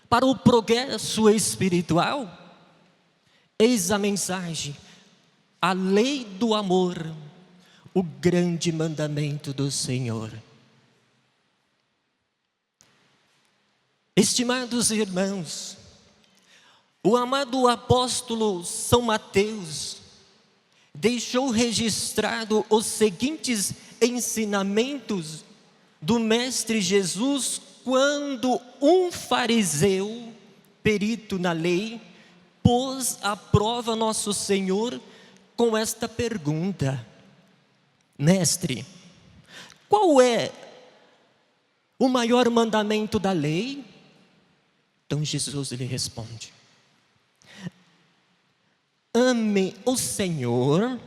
para o progresso espiritual? Eis a mensagem, a lei do amor, o grande mandamento do Senhor. Estimados irmãos, o amado apóstolo São Mateus deixou registrado os seguintes ensinamentos do Mestre Jesus quando um fariseu, perito na lei, pôs à prova nosso Senhor com esta pergunta: Mestre, qual é o maior mandamento da lei? Então Jesus lhe responde: ame o Senhor,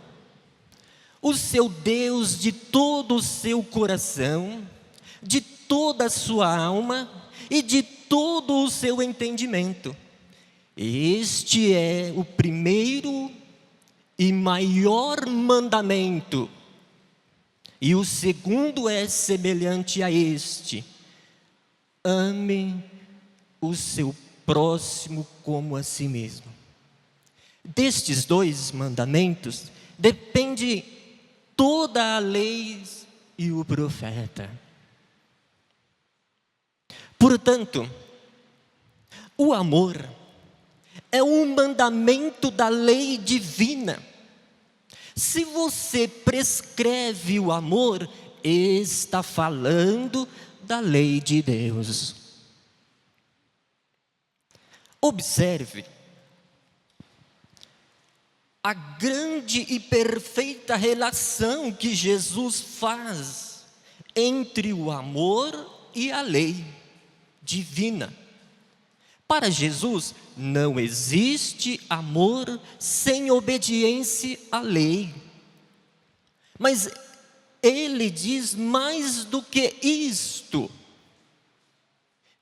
o seu Deus, de todo o seu coração, de toda a sua alma e de todo o seu entendimento. Este é o primeiro e maior mandamento. E o segundo é semelhante a este: ame o seu próximo como a si mesmo. Destes dois mandamentos depende toda a lei e o profeta. Portanto, o amor é um mandamento da lei divina. Se você prescreve o amor, está falando da lei de Deus. Observe a grande e perfeita relação que Jesus faz entre o amor e a lei divina. Para Jesus, não existe amor sem obediência à lei. Mas ele diz mais do que isto.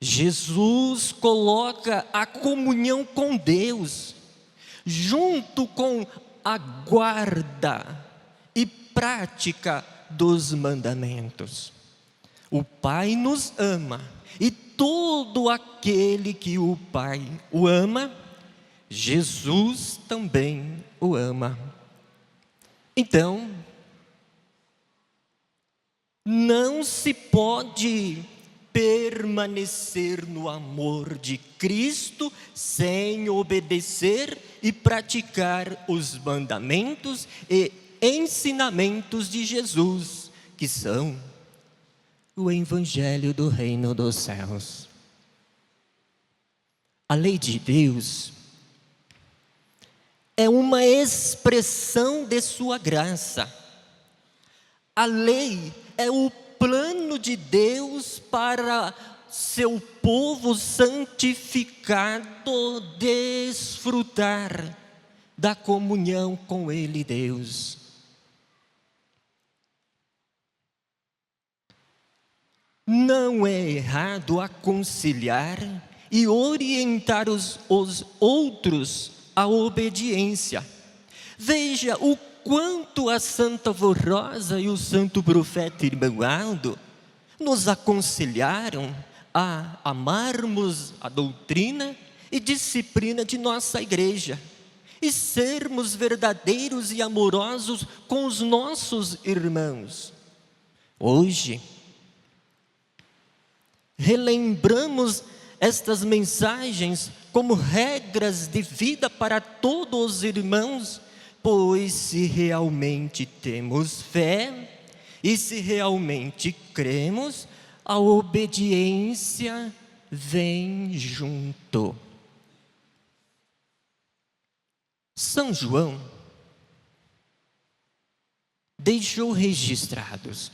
Jesus coloca a comunhão com Deus, junto com a guarda e prática dos mandamentos. O Pai nos ama, e todo aquele que o Pai o ama, Jesus também o ama. Então, não se pode permanecer no amor de Cristo sem obedecer e praticar os mandamentos e ensinamentos de Jesus, que são o Evangelho do Reino dos Céus. A lei de Deus é uma expressão de sua graça. A lei é o plano de Deus para seu povo santificado desfrutar da comunhão com Ele, Deus. Não é errado aconselhar e orientar os outros à obediência. Veja o quanto a Santa Vó Rosa e o Santo Profeta Irmão Aldo nos aconselharam a amarmos a doutrina e disciplina de nossa igreja e sermos verdadeiros e amorosos com os nossos irmãos. Hoje, relembramos estas mensagens como regras de vida para todos os irmãos, pois se realmente temos fé e se realmente cremos, a obediência vem junto. São João deixou registrados: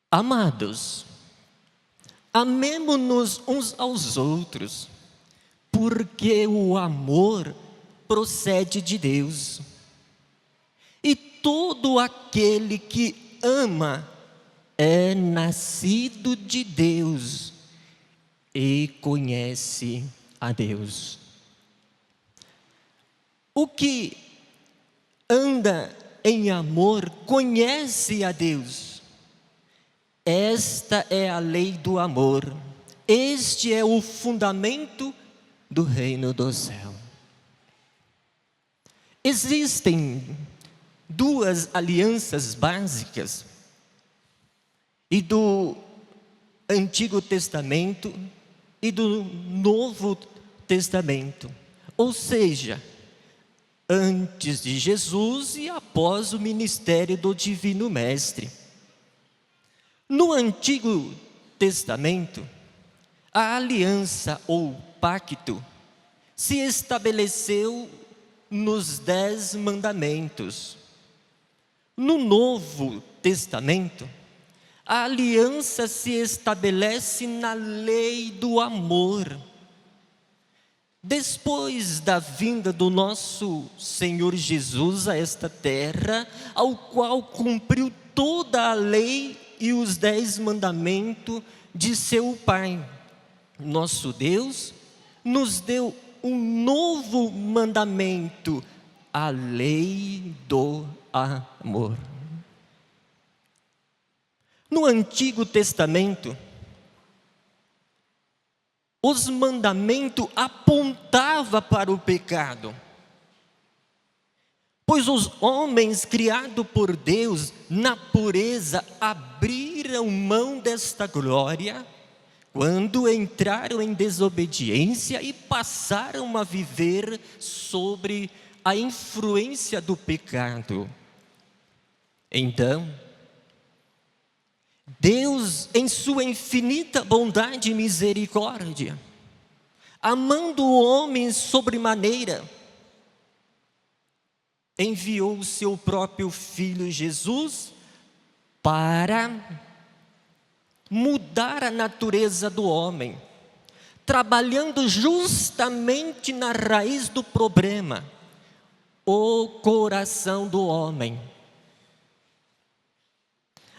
amados, amemo-nos uns aos outros, porque o amor procede de Deus. E todo aquele que ama é nascido de Deus e conhece a Deus. O que anda em amor conhece a Deus. Esta é a lei do amor. Este é o fundamento do reino do céu. Existem duas alianças básicas, e do Antigo Testamento e do Novo Testamento, ou seja, antes de Jesus e após o ministério do Divino Mestre. No Antigo Testamento, a aliança ou pacto se estabeleceu nos 10 mandamentos. No Novo Testamento, a aliança se estabelece na lei do amor. Depois da vinda do nosso Senhor Jesus a esta terra, ao qual cumpriu toda a lei e os 10 mandamentos de seu Pai, nosso Deus nos deu um novo mandamento, a lei do amor. No Antigo Testamento, os mandamentos apontavam para o pecado, pois os homens criados por Deus na pureza abriram mão desta glória quando entraram em desobediência e passaram a viver sobre a influência do pecado. Então, Deus, em sua infinita bondade e misericórdia, amando o homem sobremaneira, enviou o seu próprio Filho Jesus para mudar a natureza do homem, trabalhando justamente na raiz do problema, o coração do homem.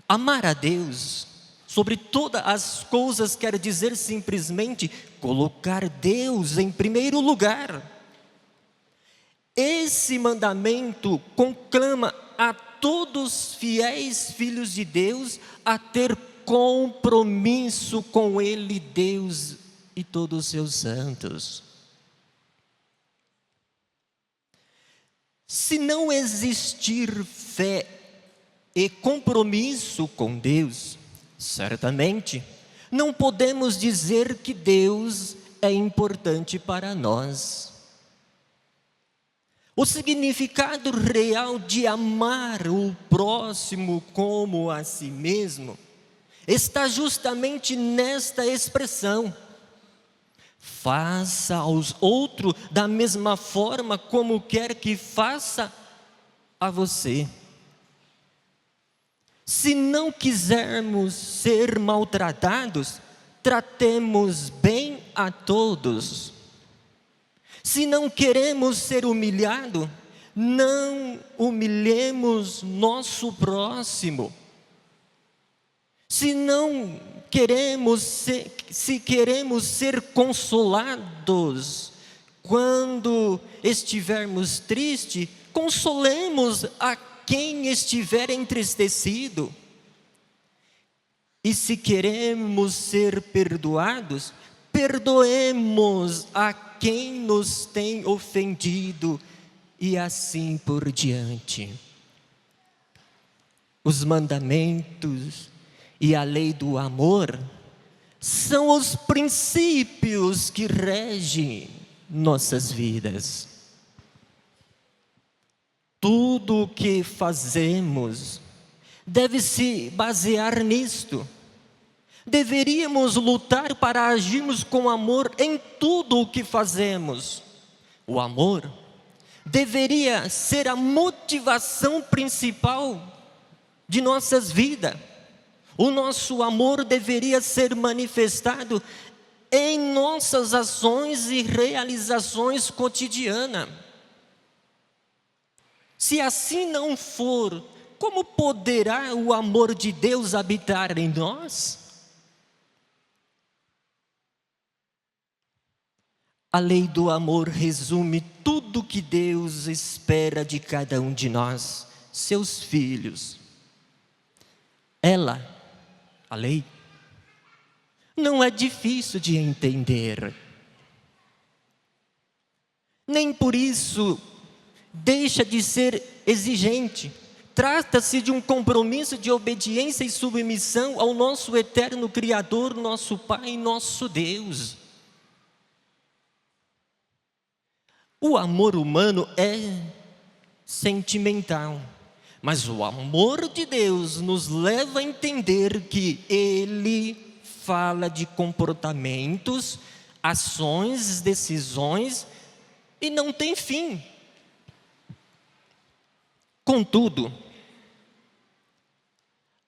Amar a Deus sobre todas as coisas quer dizer simplesmente colocar Deus em primeiro lugar. Esse mandamento conclama a todos os fiéis filhos de Deus a ter compromisso com Ele, Deus e todos os seus santos. Se não existir fé e compromisso com Deus, certamente não podemos dizer que Deus é importante para nós. O significado real de amar o próximo como a si mesmo está justamente nesta expressão: faça aos outros da mesma forma como quer que faça a você. Se não quisermos ser maltratados, tratemos bem a todos. Se não queremos ser humilhados, não humilhemos nosso próximo. Se queremos ser consolados quando estivermos tristes, consolemos a quem estiver entristecido. E se queremos ser perdoados, perdoemos a quem nos tem ofendido e assim por diante. Os mandamentos e a lei do amor são os princípios que regem nossas vidas. Tudo o que fazemos deve se basear nisto. Deveríamos lutar para agirmos com amor em tudo o que fazemos. O amor deveria ser a motivação principal de nossas vidas. O nosso amor deveria ser manifestado em nossas ações e realizações cotidianas. Se assim não for, como poderá o amor de Deus habitar em nós? A lei do amor resume tudo que Deus espera de cada um de nós, seus filhos. Ela, a lei, não é difícil de entender. Nem por isso deixa de ser exigente. Trata-se de um compromisso de obediência e submissão ao nosso eterno Criador, nosso Pai e nosso Deus. O amor humano é sentimental, mas o amor de Deus nos leva a entender que Ele fala de comportamentos, ações, decisões e não tem fim. Contudo,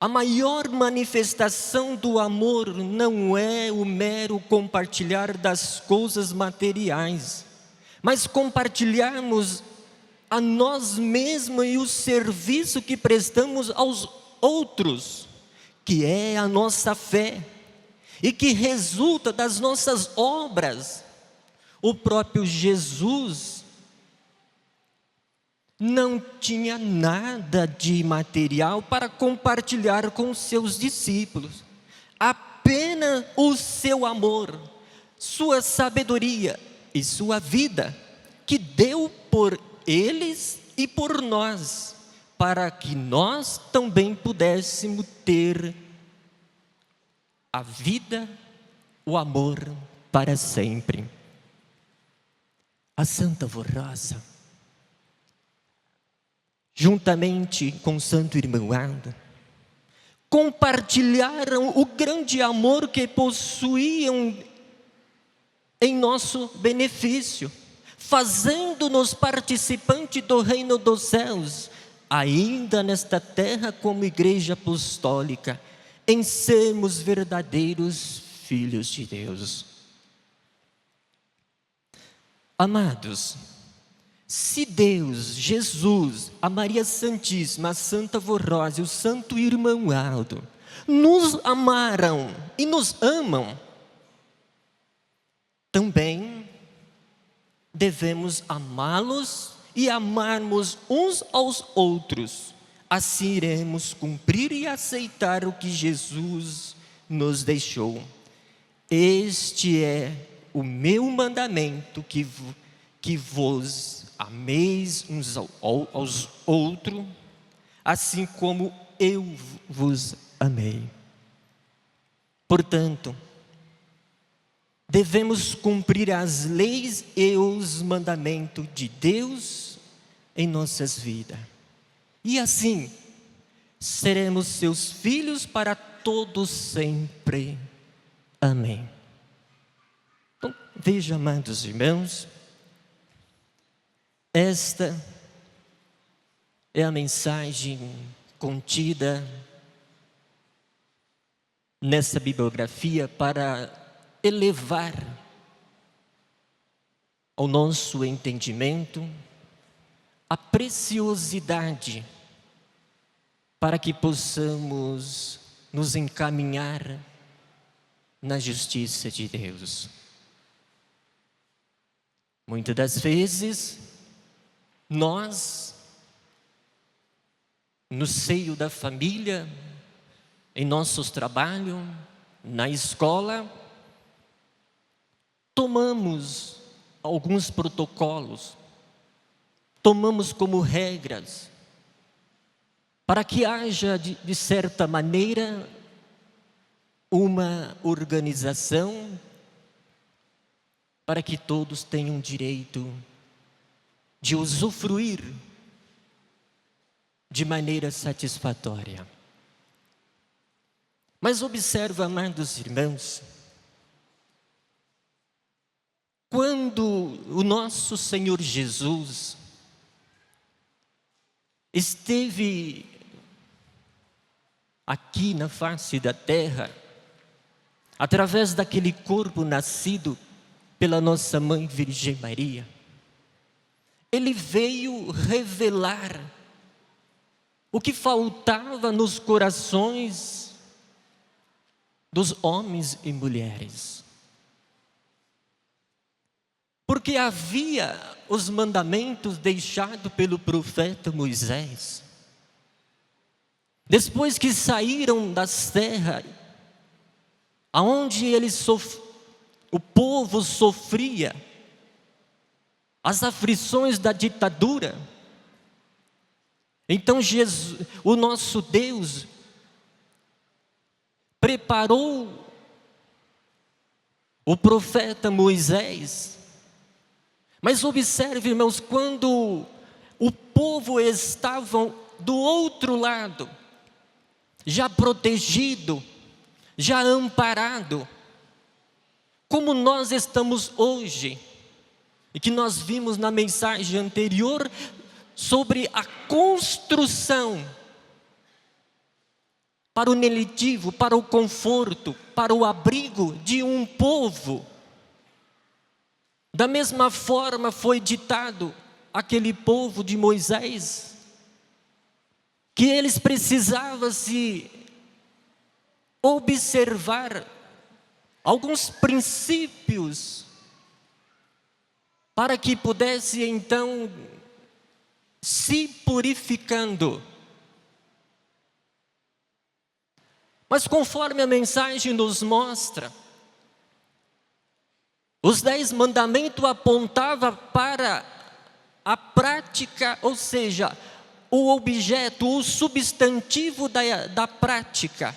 a maior manifestação do amor não é o mero compartilhar das coisas materiais, mas compartilharmos a nós mesmos e o serviço que prestamos aos outros, que é a nossa fé, e que resulta das nossas obras. O próprio Jesus não tinha nada de material para compartilhar com os seus discípulos, apenas o seu amor, sua sabedoria e sua vida, que deu por eles e por nós, para que nós também pudéssemos ter a vida, o amor para sempre. A Santa Vorrosa, juntamente com o Santo Irmão Aldo, compartilharam o grande amor que possuíam em nosso benefício, fazendo-nos participantes do reino dos céus, ainda nesta terra como igreja apostólica, em sermos verdadeiros filhos de Deus. Amados, se Deus, Jesus, a Maria Santíssima, a Santa Vorrosa e o Santo Irmão Aldo nos amaram e nos amam, também devemos amá-los e amarmos uns aos outros. Assim iremos cumprir e aceitar o que Jesus nos deixou. Este é o meu mandamento, que vos ameis uns aos outros, assim como eu vos amei. Portanto, devemos cumprir as leis e os mandamentos de Deus em nossas vidas. E assim, seremos seus filhos para todos sempre. Amém. Então, veja, amados irmãos, esta é a mensagem contida nessa bibliografia para elevar ao nosso entendimento a preciosidade para que possamos nos encaminhar na justiça de Deus. Muitas das vezes, nós, no seio da família, em nossos trabalhos, na escola, tomamos alguns protocolos, tomamos como regras, para que haja, de certa maneira, uma organização, para que todos tenham direito de usufruir de maneira satisfatória. Mas observa, amados irmãos, quando o nosso Senhor Jesus esteve aqui na face da terra, através daquele corpo nascido pela nossa Mãe Virgem Maria, Ele veio revelar o que faltava nos corações dos homens e mulheres. Porque havia os mandamentos deixados pelo profeta Moisés. Depois que saíram das terras, aonde o povo sofria as aflições da ditadura, então Jesus, o nosso Deus, preparou o profeta Moisés. Mas observe, irmãos, quando o povo estava do outro lado, já protegido, já amparado, como nós estamos hoje, e que nós vimos na mensagem anterior sobre a construção para o nelitivo, para o conforto, para o abrigo de um povo. Da mesma forma foi ditado aquele povo de Moisés, que eles precisavam se observar alguns princípios para que pudesse então se purificando. Mas conforme a mensagem nos mostra, os 10 mandamentos apontavam para a prática, ou seja, o objeto, o substantivo da prática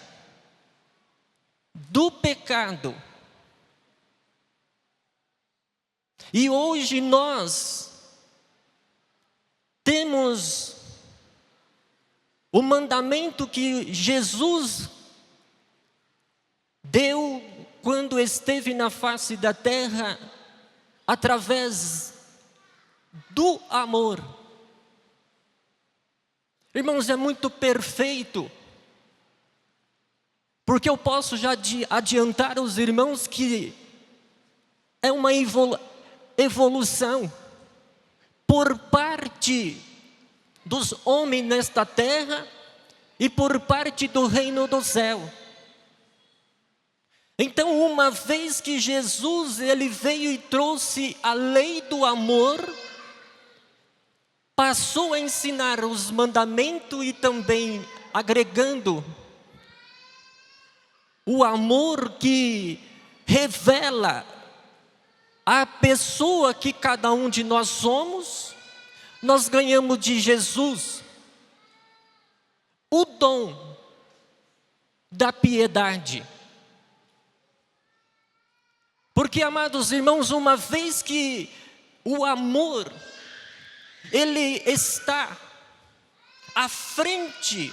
do pecado. E hoje nós temos o mandamento que Jesus deu quando esteve na face da terra, através do amor. Irmãos, é muito perfeito, porque eu posso já adiantar aos irmãos que é uma evolução por parte dos homens nesta terra e por parte do reino do céu. Então, uma vez que Jesus ele veio e trouxe a lei do amor, passou a ensinar os mandamentos e também agregando o amor que revela a pessoa que cada um de nós somos, nós ganhamos de Jesus o dom da piedade. Porque, amados irmãos, uma vez que o amor, ele está à frente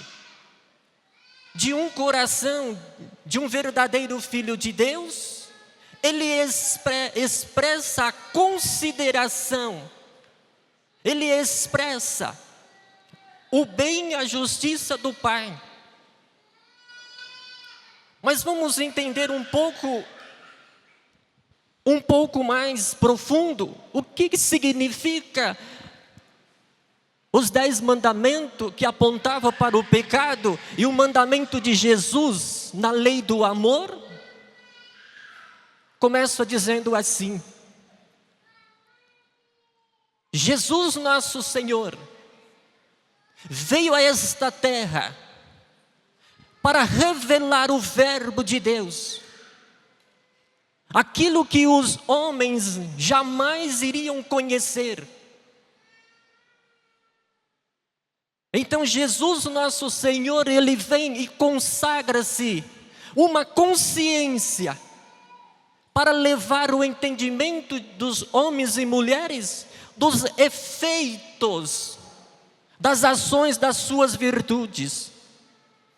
de um coração, de um verdadeiro filho de Deus, ele expressa a consideração, ele expressa o bem e a justiça do Pai. Mas vamos entender um pouco mais profundo, o que significa os 10 mandamentos que apontavam para o pecado e o mandamento de Jesus na lei do amor. Começa dizendo assim: Jesus nosso Senhor veio a esta terra para revelar o Verbo de Deus. Aquilo que os homens jamais iriam conhecer. Então Jesus, nosso Senhor, Ele vem e consagra-se uma consciência para levar o entendimento dos homens e mulheres dos efeitos das ações das suas virtudes.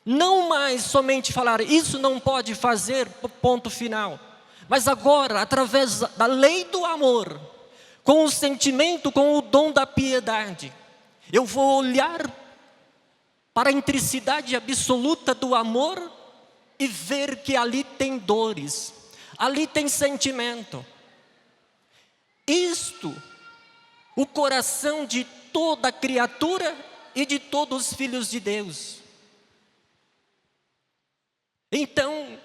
Não mais somente falar, isso não pode fazer, ponto final. Mas agora, através da lei do amor, com o sentimento, com o dom da piedade, eu vou olhar para a intricidade absoluta do amor e ver que ali tem dores, ali tem sentimento. Isto, o coração de toda criatura e de todos os filhos de Deus. Então,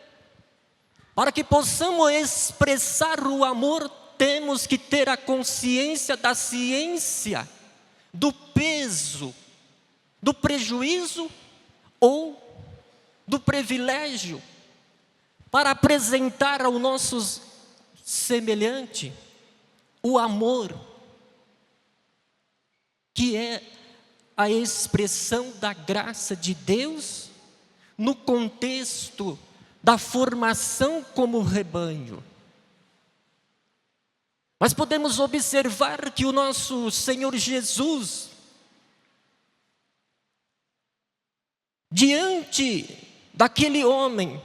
para que possamos expressar o amor, temos que ter a consciência da ciência, do peso, do prejuízo ou do privilégio, para apresentar ao nosso semelhante o amor, que é a expressão da graça de Deus no contexto da formação como rebanho. Mas podemos observar que o nosso Senhor Jesus, diante daquele homem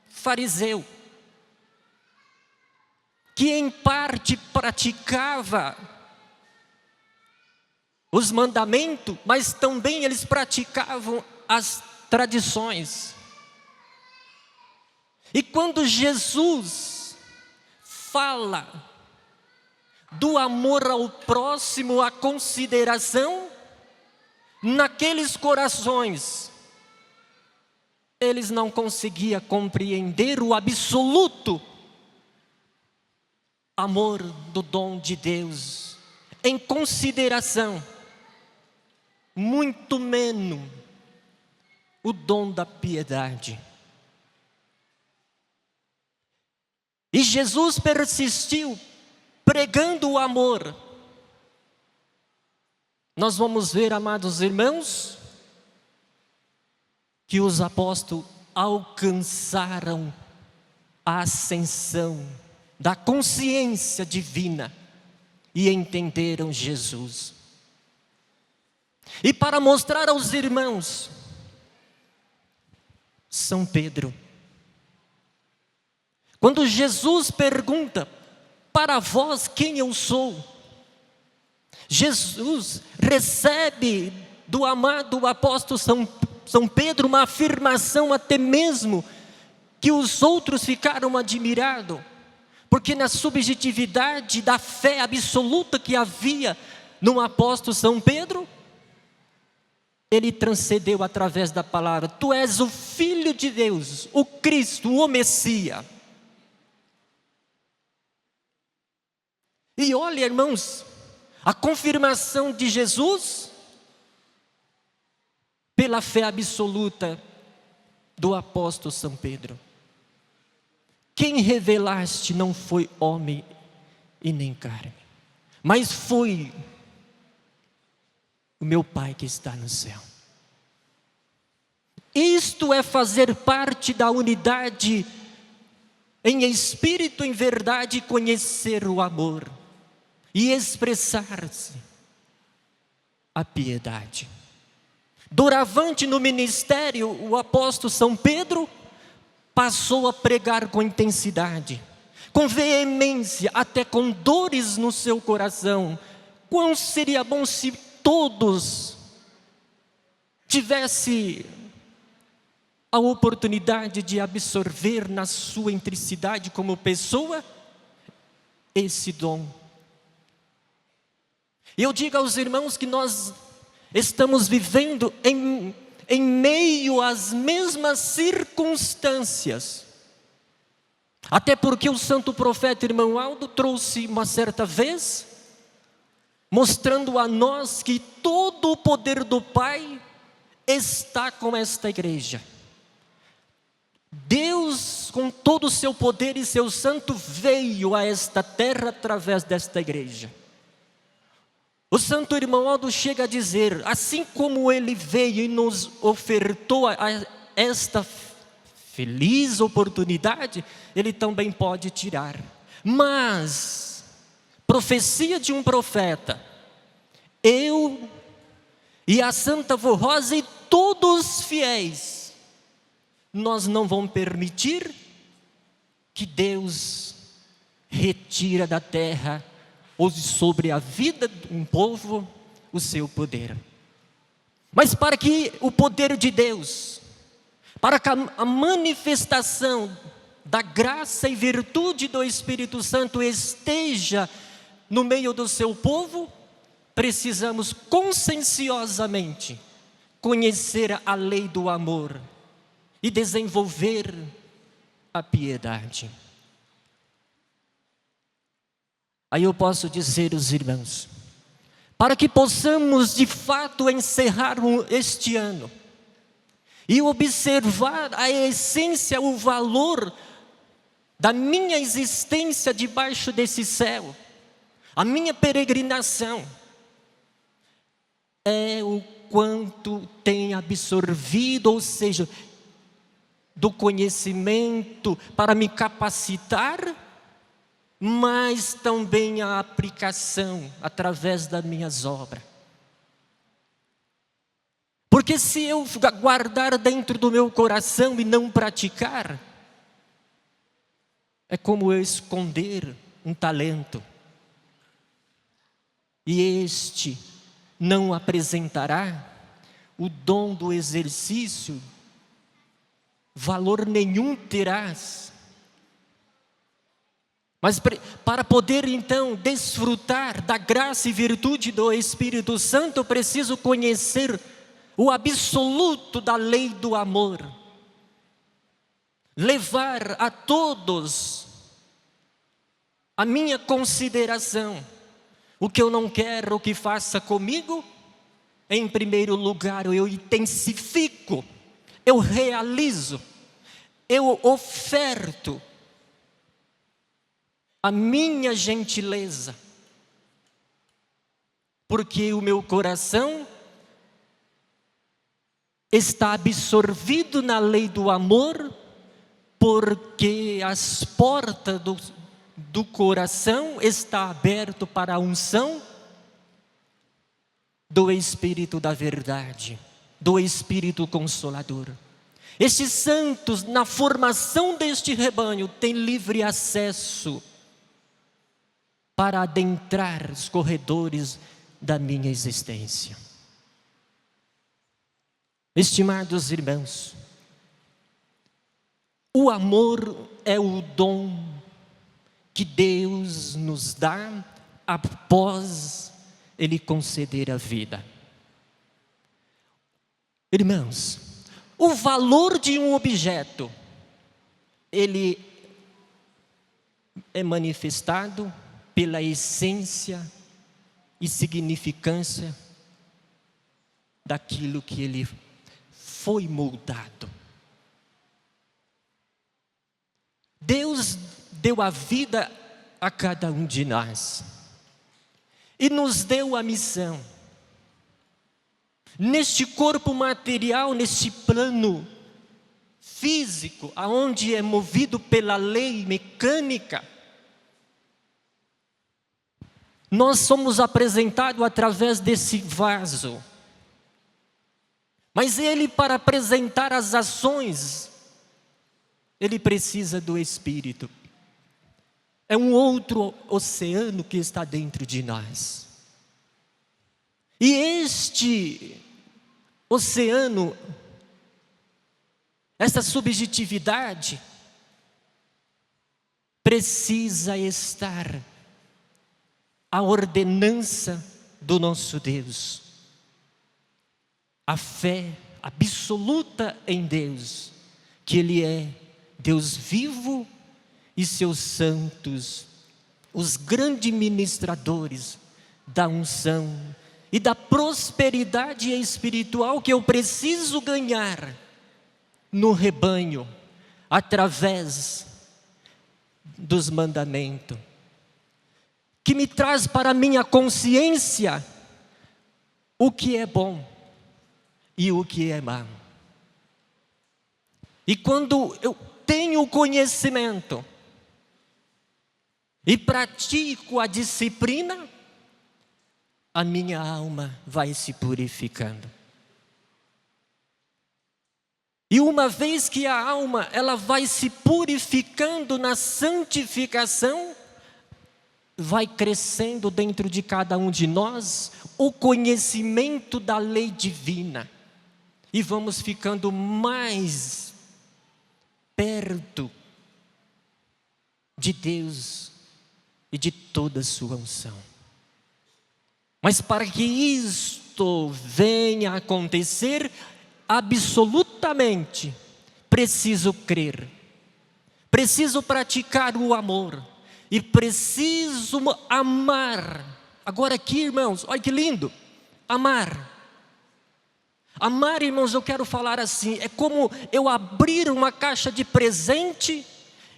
fariseu, que em parte praticava os mandamentos, mas também eles praticavam as tradições. E quando Jesus fala do amor ao próximo, a consideração, naqueles corações, eles não conseguiam compreender o absoluto amor do dom de Deus, em consideração, muito menos o dom da piedade. E Jesus persistiu pregando o amor. Nós vamos ver, amados irmãos, que os apóstolos alcançaram a ascensão da consciência divina e entenderam Jesus. E para mostrar aos irmãos, São Pedro, quando Jesus pergunta, para vós quem eu sou? Jesus recebe do amado apóstolo São Pedro uma afirmação até mesmo que os outros ficaram admirados, porque na subjetividade da fé absoluta que havia no apóstolo São Pedro, ele transcendeu através da palavra: tu és o Filho de Deus, o Cristo, o Messias. E olha, irmãos, a confirmação de Jesus pela fé absoluta do apóstolo São Pedro. Quem revelaste não foi homem e nem carne, mas foi o meu Pai que está no céu. Isto é fazer parte da unidade em espírito, em verdade, conhecer o amor e expressar-se a piedade. Doravante no ministério, o apóstolo São Pedro passou a pregar com intensidade, com veemência, até com dores no seu coração. Quão seria bom se todos tivessem a oportunidade de absorver na sua intricidade como pessoa esse dom. Eu digo aos irmãos que nós estamos vivendo em meio às mesmas circunstâncias. Até porque o santo profeta irmão Aldo trouxe uma certa vez, mostrando a nós que todo o poder do Pai está com esta igreja. Deus, com todo o seu poder e seu santo, veio a esta terra através desta igreja. O santo irmão Aldo chega a dizer, assim como ele veio e nos ofertou esta feliz oportunidade, ele também pode tirar. Mas, profecia de um profeta, eu e a Santa Vô Rosa e todos os fiéis, nós não vamos permitir que Deus retira da terra ou sobre a vida de um povo o seu poder. Mas para que o poder de Deus, para que a manifestação da graça e virtude do Espírito Santo esteja no meio do seu povo, precisamos conscienciosamente conhecer a lei do amor e desenvolver a piedade. Aí eu posso dizer aos irmãos, para que possamos de fato encerrar este ano e observar a essência, o valor da minha existência debaixo desse céu, a minha peregrinação, é o quanto tem absorvido, ou seja, do conhecimento para me capacitar, mas também a aplicação através das minhas obras. Porque se eu guardar dentro do meu coração e não praticar, é como eu esconder um talento. E este não apresentará o dom do exercício, valor nenhum terás. Mas para poder então desfrutar da graça e virtude do Espírito Santo, eu preciso conhecer o absoluto da lei do amor. Levar a todos a minha consideração. O que eu não quero que faça comigo, em primeiro lugar eu intensifico, eu realizo, eu oferto a minha gentileza, porque o meu coração está absorvido na lei do amor, porque as portas do coração estão abertas para a unção do Espírito da verdade, do Espírito Consolador. Estes santos, na formação deste rebanho, têm livre acesso para adentrar os corredores da minha existência. Estimados irmãos, o amor é o dom que Deus nos dá após Ele conceder a vida. Irmãos, o valor de um objeto, ele é manifestado pela essência e significância daquilo que ele foi moldado. Deus deu a vida a cada um de nós e nos deu a missão. Neste corpo material, neste plano físico, aonde é movido pela lei mecânica, nós somos apresentados através desse vaso. Mas ele, para apresentar as ações, ele precisa do Espírito. É um outro oceano que está dentro de nós. E este oceano, essa subjetividade, precisa estar à ordenança do nosso Deus. A fé absoluta em Deus, que Ele é Deus vivo e seus santos, os grandes ministradores da unção e da prosperidade espiritual que eu preciso ganhar no rebanho, através dos mandamentos, que me traz para a minha consciência o que é bom e o que é mal. E quando eu tenho o conhecimento e pratico a disciplina, a minha alma vai se purificando. E uma vez que a alma ela vai se purificando na santificação, vai crescendo dentro de cada um de nós o conhecimento da lei divina. E vamos ficando mais perto de Deus e de toda a sua unção. Mas para que isto venha a acontecer, absolutamente preciso crer, preciso praticar o amor e preciso amar. Agora aqui, irmãos, olha que lindo, amar. Amar, irmãos, eu quero falar assim, é como eu abrir uma caixa de presente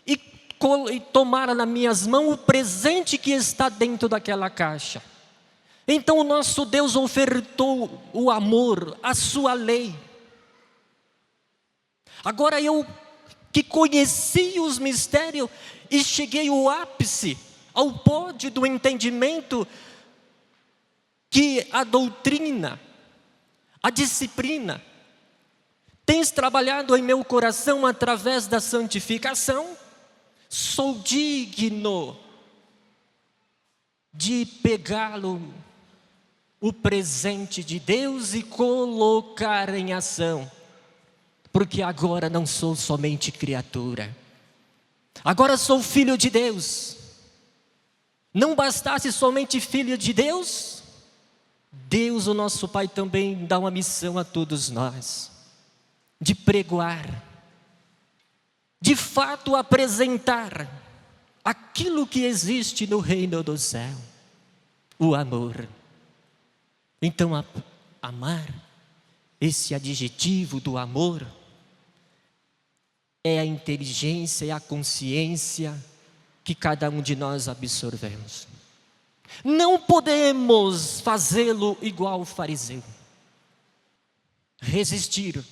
e tomar nas minhas mãos o presente que está dentro daquela caixa. Então o nosso Deus ofertou o amor, a sua lei. Agora eu que conheci os mistérios e cheguei ao ápice, ao pódio do entendimento, que a doutrina, a disciplina, tens trabalhado em meu coração através da santificação, sou digno de pegá-lo, o presente de Deus, e colocar em ação. Porque agora não sou somente criatura, agora sou filho de Deus. Não bastasse somente filho de Deus, Deus, o nosso Pai, também dá uma missão a todos nós, de pregoar, de fato apresentar aquilo que existe no reino do céu, o amor. Então, amar, esse adjetivo do amor, é a inteligência e a consciência que cada um de nós absorvemos. Não podemos fazê-lo igual o fariseu. Resistir.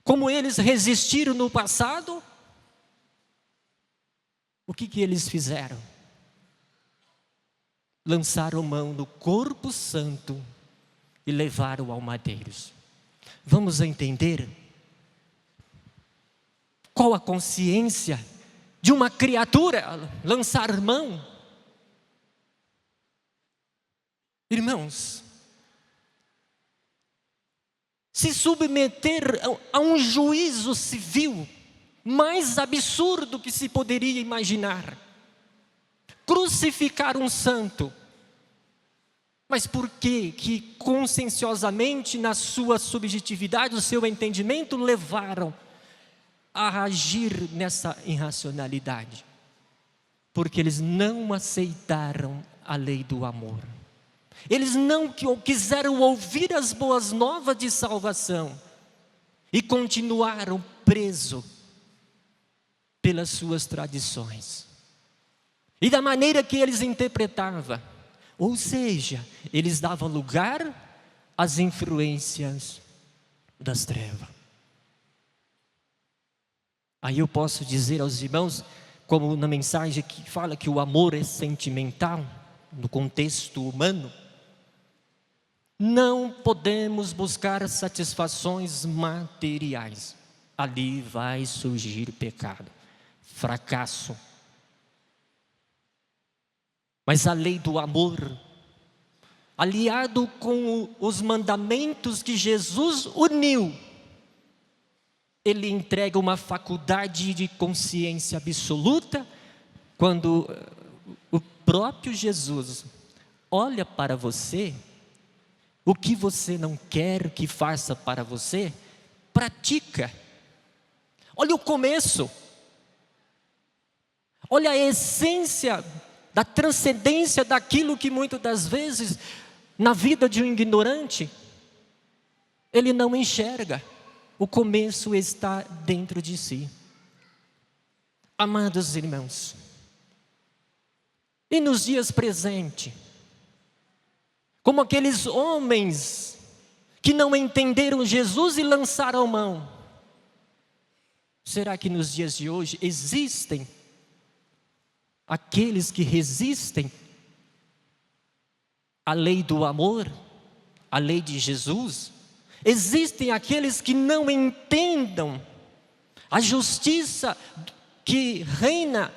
Como eles resistiram no passado, o que eles fizeram? Lançaram mão do corpo santo e levaram ao madeiros. Vamos entender qual a consciência de uma criatura lançar mão? Irmãos, se submeter a um juízo civil mais absurdo que se poderia imaginar, crucificar um santo. Mas por que conscienciosamente, na sua subjetividade, o seu entendimento, levaram a agir nessa irracionalidade? Porque eles não aceitaram a lei do amor. Eles não quiseram ouvir as boas novas de salvação e continuaram presos pelas suas tradições e da maneira que eles interpretavam. Ou seja, eles davam lugar às influências das trevas. Aí eu posso dizer aos irmãos, como na mensagem que fala que o amor é sentimental, no contexto humano, não podemos buscar satisfações materiais. Ali vai surgir pecado, fracasso. Mas a lei do amor, aliado com os mandamentos que Jesus uniu, ele entrega uma faculdade de consciência absoluta, quando o próprio Jesus olha para você, o que você não quer que faça para você, pratica. Olha o começo, olha a essência da transcendência daquilo que muitas das vezes, na vida de um ignorante, ele não enxerga. O começo está dentro de si. Amados irmãos, e nos dias presentes, como aqueles homens que não entenderam Jesus e lançaram mão, será que nos dias de hoje existem aqueles que resistem à lei do amor, à lei de Jesus? Existem aqueles que não entendam a justiça que reina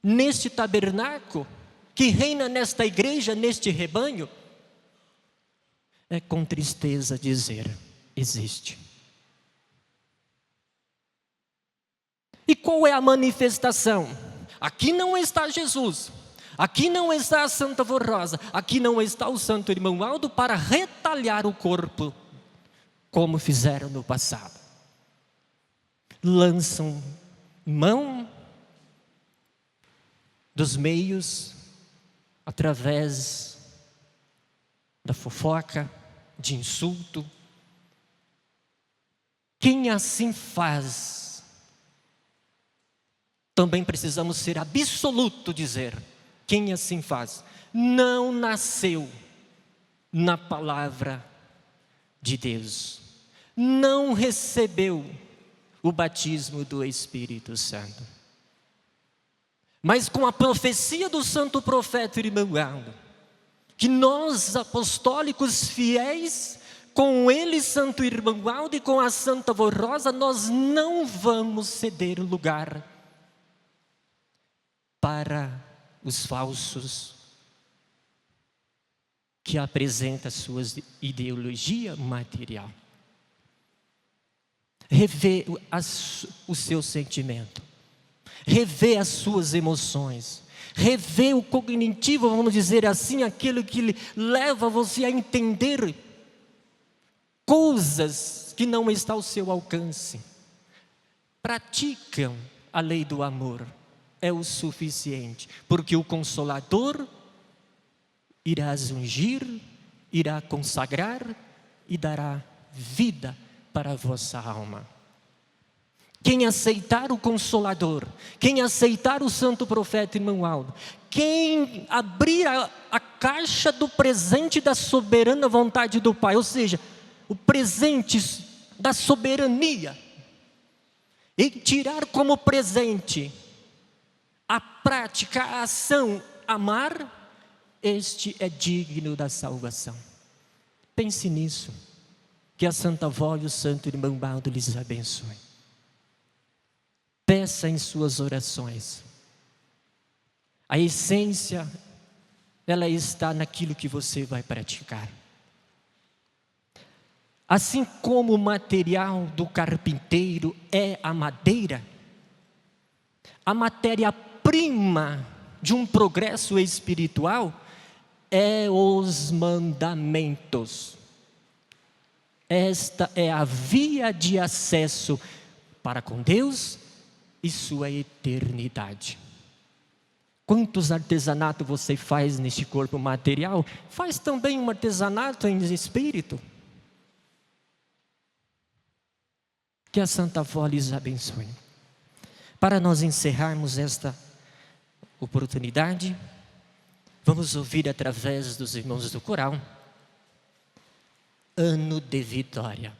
neste tabernáculo, que reina nesta igreja, neste rebanho? É com tristeza dizer, existe. E qual é a manifestação? Aqui não está Jesus, aqui não está a Santa Rosa, aqui não está o Santo Irmão Aldo para retalhar o corpo, como fizeram no passado. Lançam mão dos meios através da fofoca, de insulto. Quem assim faz, também precisamos ser absoluto dizer, quem assim faz, não nasceu na palavra de Deus, não recebeu o batismo do Espírito Santo. Mas com a profecia do santo profeta Irmão Aldo, que nós apostólicos fiéis, com ele Santo Irmão Aldo e com a Santa Rosa, nós não vamos ceder lugar para os falsos que apresentam suas ideologia material. Rever o seu sentimento, rever as suas emoções, rever o cognitivo, vamos dizer assim, aquilo que leva você a entender coisas que não estão ao seu alcance. Praticam a lei do amor, é o suficiente, porque o Consolador irá ungir, irá consagrar e dará vida para a vossa alma. Quem aceitar o Consolador, quem aceitar o santo profeta Irmão Aldo, quem abrir a caixa do presente da soberana vontade do Pai, ou seja, o presente da soberania, e tirar como presente a prática, a ação, amar, este é digno da salvação. Pense nisso, que a Santa Avó e o Santo Irmão Aldo lhes abençoe. Peça em suas orações. A essência, ela está naquilo que você vai praticar. Assim como o material do carpinteiro é a madeira, a matéria-prima de um progresso espiritual é os mandamentos. Esta é a via de acesso para com Deus e sua eternidade. Quantos artesanatos você faz neste corpo material? Faz também um artesanato em espírito. Que a Santa Avó lhes abençoe. Para nós encerrarmos esta oportunidade, vamos ouvir através dos irmãos do coral, Ano de Vitória.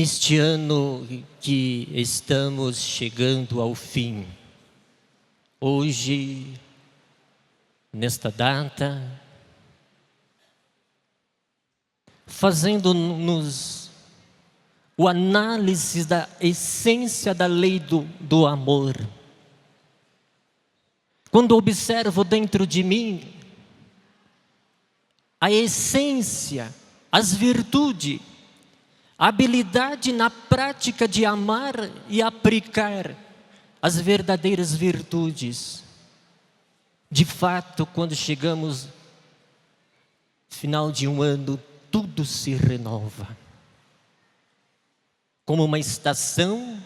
neste ano que estamos chegando ao fim, hoje, nesta data, fazendo-nos o análise da essência da lei do amor. Quando observo dentro de mim a essência, as virtudes, a habilidade na prática de amar e aplicar as verdadeiras virtudes. De fato, quando chegamos no final de um ano, tudo se renova. Como uma estação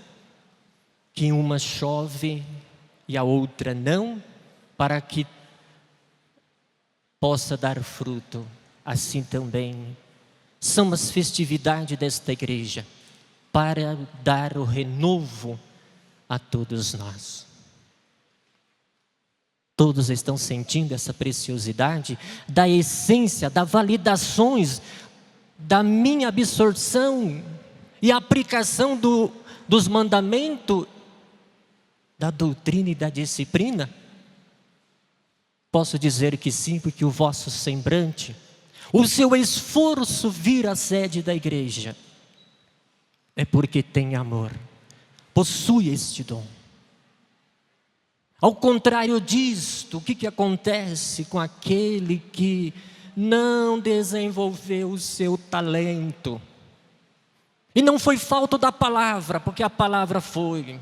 que uma chove e a outra não, para que possa dar fruto. Assim também são as festividades desta igreja, para dar o renovo a todos nós. Todos estão sentindo essa preciosidade da essência, das validações, da minha absorção e aplicação dos mandamentos, da doutrina e da disciplina? Posso dizer que sim, porque o vosso semblante, o seu esforço vir à sede da igreja, é porque tem amor, possui este dom. Ao contrário disto, o que acontece com aquele que não desenvolveu o seu talento? E não foi falta da palavra, porque a palavra foi.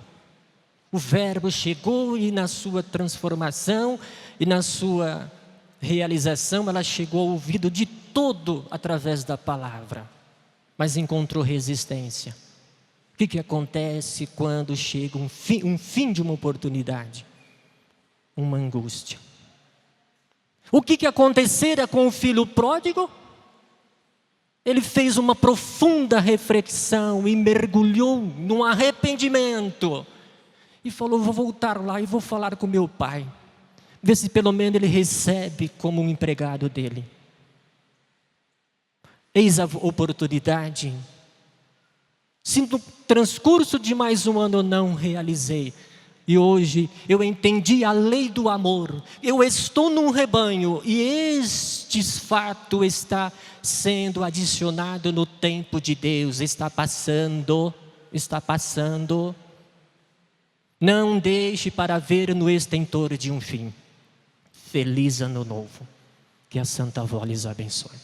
O verbo chegou e na sua transformação e na sua realização, ela chegou ao ouvido de todo através da palavra, mas encontrou resistência. O que acontece quando chega um fim de uma oportunidade? Uma angústia. O que acontecera com o filho pródigo? Ele fez uma profunda reflexão e mergulhou num arrependimento. E falou, vou voltar lá e vou falar com meu pai. Ver se pelo menos ele recebe como um empregado dele. Eis a oportunidade. Se no transcurso de mais um ano eu não realizei, e hoje eu entendi a lei do amor, eu estou num rebanho, e este fato está sendo adicionado no tempo de Deus, está passando. Não deixe para ver no extentor de um fim. Feliz ano novo. Que a Santa Avó lhes abençoe.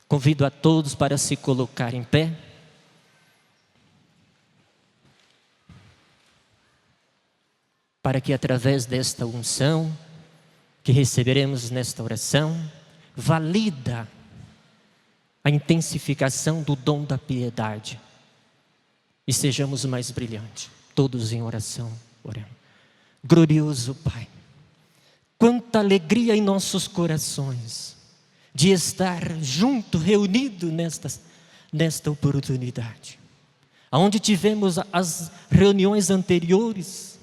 Convido a todos para se colocar em pé. Para que através desta unção que receberemos nesta oração, valida a intensificação do dom da piedade. E sejamos mais brilhantes. Todos em oração, oremos. Glorioso Pai, quanta alegria em nossos corações de estar junto, reunido nesta oportunidade. Onde tivemos as reuniões anteriores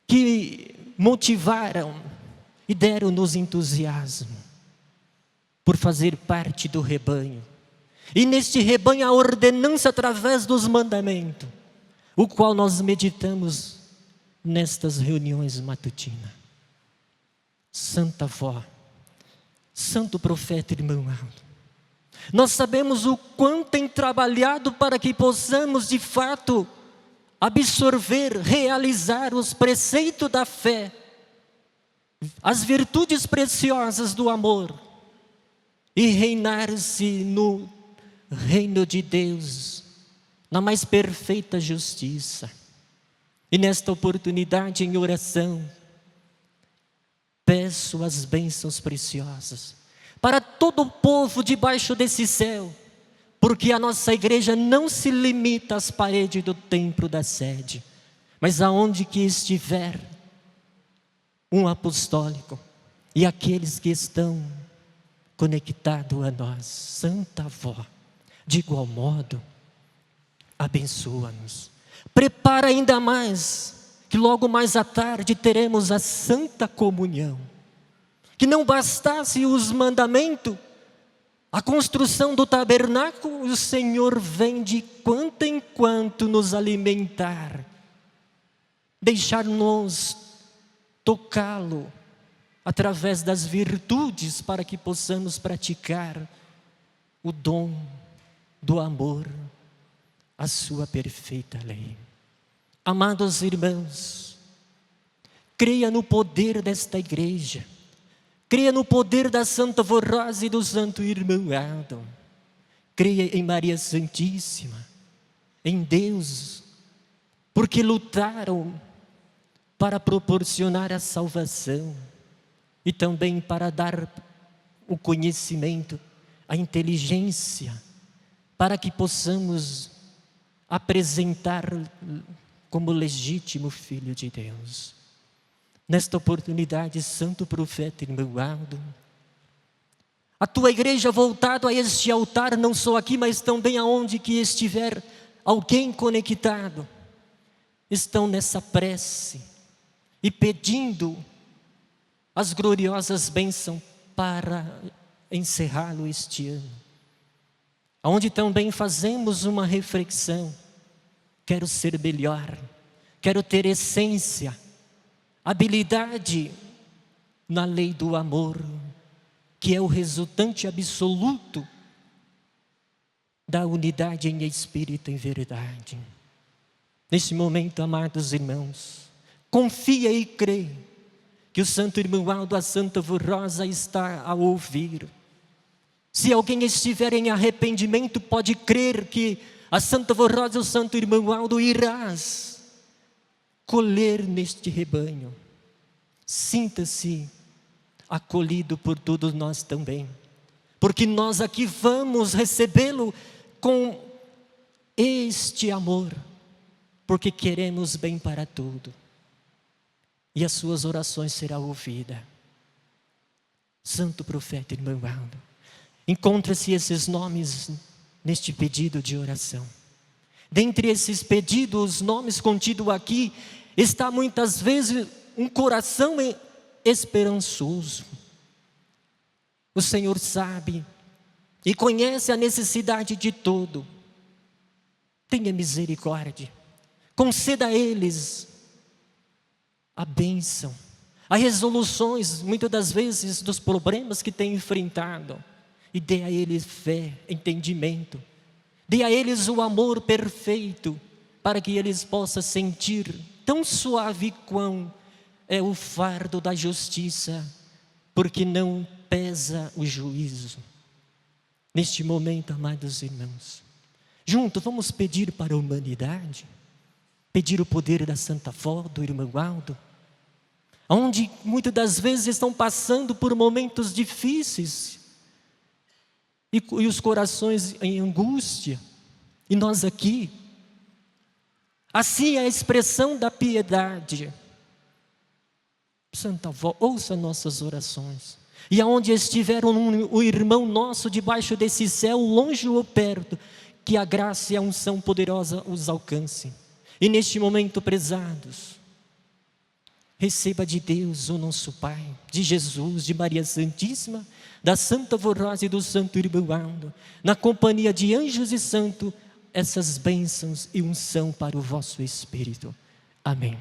que motivaram e deram-nos entusiasmo por fazer parte do rebanho. E neste rebanho a ordenança através dos mandamentos, o qual nós meditamos nestas reuniões matutinas. Santa Avó, Santo Profeta Irmão Aldo, nós sabemos o quanto tem trabalhado para que possamos de fato absorver, realizar os preceitos da fé, as virtudes preciosas do amor e reinar-se no reino de Deus, na mais perfeita justiça. E nesta oportunidade em oração, peço as bênçãos preciosas para todo o povo debaixo desse céu, porque a nossa igreja não se limita às paredes do templo da sede, mas aonde que estiver um apostólico e aqueles que estão conectados a nós. Santa Avó, de igual modo, abençoa-nos. Prepara ainda mais, que logo mais à tarde teremos a Santa Comunhão. Que não bastasse os mandamentos, A construção do tabernáculo, o Senhor vem de quanto em quanto nos alimentar, deixar-nos tocá-lo através das virtudes para que possamos praticar o dom do amor, a sua perfeita lei. Amados irmãos, creia no poder desta igreja, creia no poder da Santa Vorrosa e do Santo Irmão Aldo, creia em Maria Santíssima, em Deus, porque lutaram para proporcionar a salvação e também para dar o conhecimento, a inteligência, para que possamos apresentar como legítimo Filho de Deus. Nesta oportunidade, Santo Profeta Irmão Aldo, a tua igreja voltada a este altar, não só aqui, mas também aonde que estiver alguém conectado, estão nessa prece e pedindo as gloriosas bênçãos para encerrá-lo este ano. Onde também fazemos uma reflexão: quero ser melhor, quero ter essência, habilidade na lei do amor, que é o resultante absoluto da unidade em espírito e em verdade. Neste momento, amados irmãos, confia e crê que o Santo Irmão Aldo, a Santa Vorrosa está a ouvir. Se alguém estiver em arrependimento, pode crer que a Santa Vorrosa e o Santo Irmão Aldo irás colher neste rebanho. Sinta-se acolhido por todos nós também, porque nós aqui vamos recebê-lo com este amor, porque queremos bem para tudo, e as suas orações serão ouvidas. Santo Profeta Irmão Aldo, encontra-se esses nomes neste pedido de oração. Dentre esses pedidos, os nomes contidos aqui, está muitas vezes um coração esperançoso. O Senhor sabe e conhece a necessidade de todo. Tenha misericórdia, conceda a eles a bênção, as resoluções, muitas das vezes, dos problemas que têm enfrentado, e dê a eles fé, entendimento, dê a eles o amor perfeito, para que eles possam sentir tão suave quão é o fardo da justiça, porque não pesa o juízo. Neste momento, amados irmãos, juntos vamos pedir para a humanidade, pedir o poder da Santa Fó, do Irmão Aldo, onde muitas das vezes estão passando por momentos difíceis, e os corações em angústia, e nós aqui, assim é a expressão da piedade. Santa Vó, ouça nossas orações, e aonde estiver o irmão nosso debaixo desse céu, longe ou perto, que a graça e a unção poderosa os alcance. E neste momento, prezados, receba de Deus, o nosso Pai, de Jesus, de Maria Santíssima, da Santa Vorrosa e do Santo Irmão Aldo, na companhia de anjos e santos, essas bênçãos e unção para o vosso espírito. Amém.